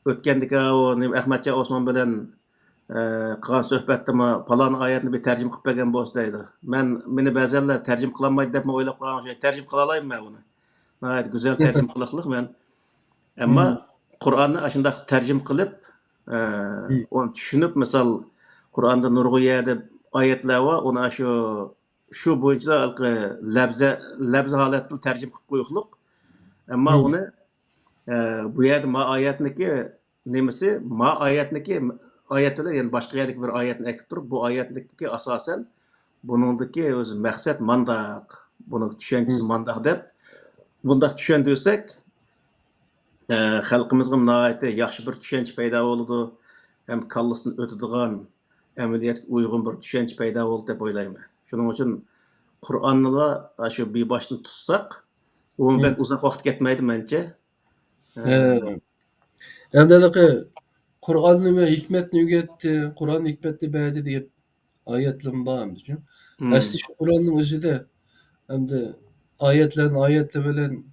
o'tgandagi u Ahmadjon Osmon bilan qilgan suhbatda palon oyatni bir tarjima qilib bergan bo'lsa deydi. Meni ba'zanlar tarjima qilolmaydi deb o'ylab qolgan o'sha tarjima qila olayman men uni. Nihoyat go'zal tarjima qiliqliq men. Ammo Hmm. Qur'onni shundoq tarjima qilib, Hmm. uni tushunib, misol Qur'onda nurg'uya deb oyatlar bor, uni shu bo'yicha labza holatda tarjima qilib qo'yiqliq. Ammo Hmm. uni bu yerda ma oyatniki nemasi, ma oyatniki oyatlar, ya'ni boshqa yerdagi bir oyatni aytib turib, bu oyatniki asosan buningdagi o'zi maqsad mandaq, buni tushunchasi Hmm. mandaq deb bundaq tushundirsak, xalqimizga nihoyatda yaxshi bir tushuncha paydo bo'ladi, ham kallasidan o'tadigan amaliyotga uyg'un bir tushuncha paydo bo'ldi deb o'ylayman. Shuning uchun Qur'onni shu beboshni tutsak, u Hmm. bek uzoq vaqt ketmaydi mencha. He. Endalaki Kur'an nime hikmetini ügetti, Kur'an hikmetli bəydi diye ayetlerin bağımdı çünkü. Asli Hmm. şu Kur'an'ın özü de hem de ayetle bilen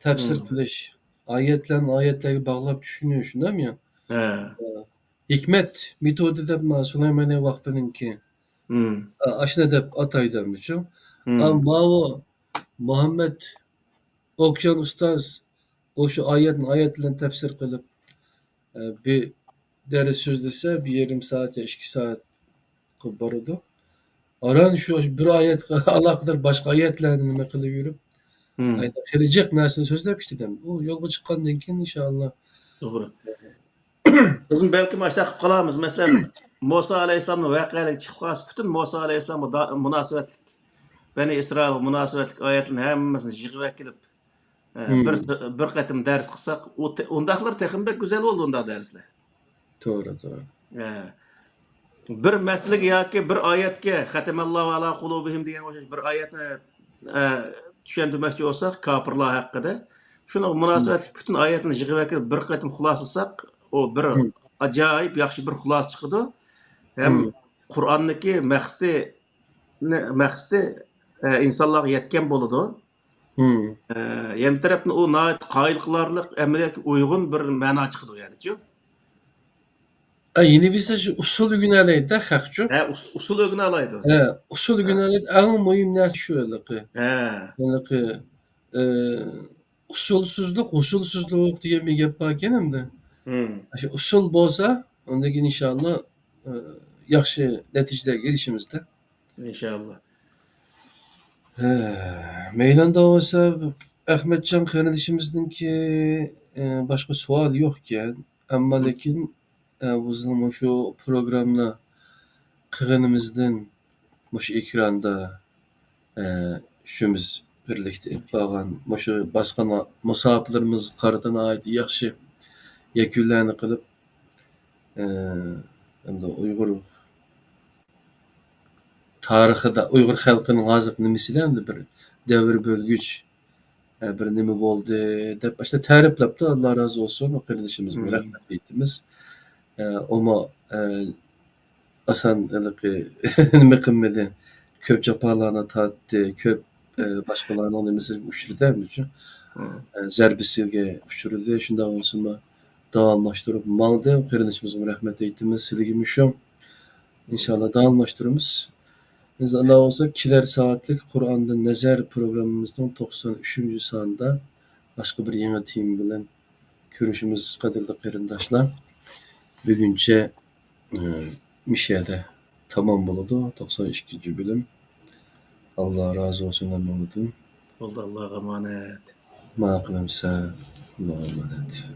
tefsir Hmm. kılış, ayetlerle bağlap düşünüyor şunda mı ya? Ha. Hikmet metodu da Süleymaniye Vakfı'nınki. Hmm. Aşna dep ataydan biçim. Hmm. Ama o Muhammed Okyan Ustaz o şu ayetlerini tefsir kılıp bir ders sözlese bir yarım saat ya 2 saat barıdı. Aran şu bir ayet alakadar başka ayetlerini nime kılıp yürüp Hmm. ayda gelecek nersini sözlep işte dem. O yolga çıkkandan keyin inşallah. Doğru. Bizim belki maçta qilib qolamiz. Masalan, Musa alayhissalomning voqealigi chiqib qolsa, butun Musa alayhissalomga munosabatlik, Bani Isroil munosabatlik oyatlarni hammasini yig'ib kelib, bir Hmm, bir qatim dars qilsak, undaqlar texnik go'zal bo'ldi undaq darslar. doğru doğru. Ha. Bir masalaga yoki bir oyatga xatamallohu ala qulubihim degan o'sha bir oyatni tushuntirmoqchi bo'lsak, kofirlar haqida, shuni Hmm, munosabatli butun oyatni yig'ib kelib bir qatim xulosasak, u bir hmm, ajoyib yaxshi bir xulosa chiqadi. Hem hmm, Qur'onniki maqsadi insonlarga yetgan bo'ladi. hmm. Yana tarafdan u nihoyat qoyil qilarliq amaliyotga uyg'un bir ma'no chiqadi yani-chi. Yeni bir şu usulü güneleydi de hakçı. Usul o'rgana oladi. Usulü Ha. güneleydi en mühim narsa şu öyle. Ha. Yani ki usulsüzlük diye bir gap var gene de. Hmm. Şu usul bolsa ondaki inşallah e, yaxşı neticeler gelişimizde. İnşallah. Meylanda olsa Ahmetcan kardeşimizdinki başka sual yokken ama lakin bizim şu programla kırınımızdan şu ekranda e, üçümüz birlikte bağlan şu başka musafirlerimiz karadan ait yaxşı yekünlerini kılıp e, hem de Uygur tarixi da Uygur halkının azık nimesinden de bir devir bölgüç Bir nime boldy dep başta täriplapdy. Allah razı olsun. O kardeşimiz Hmm. rahmet etdimiz. Oma asan ılıky nime kılmady. Köp japalarına tatdy, köp başgalarına onu mesela uçurdu üçin. Hmm. Zerbisilge uçurdu. Şunda olsunma dawamlaşdyryp maldy. Kardeşimiz rahmet etdimiz. Siligim şu. İnşallah dawamlaşdyrymyz. Biz Allah olsa kiler saatlik Kur'an'da Nezer programımızdan 93. sanda başka bir yeni team bilen görüşümüz kadirli qarindaşlar. Bugünçe Mişe'de tamam boludu 92. bölüm. Allah razı olsun Mahmud'um. Oldu Allah'a emanet. Maqimsa Allah'a emanet.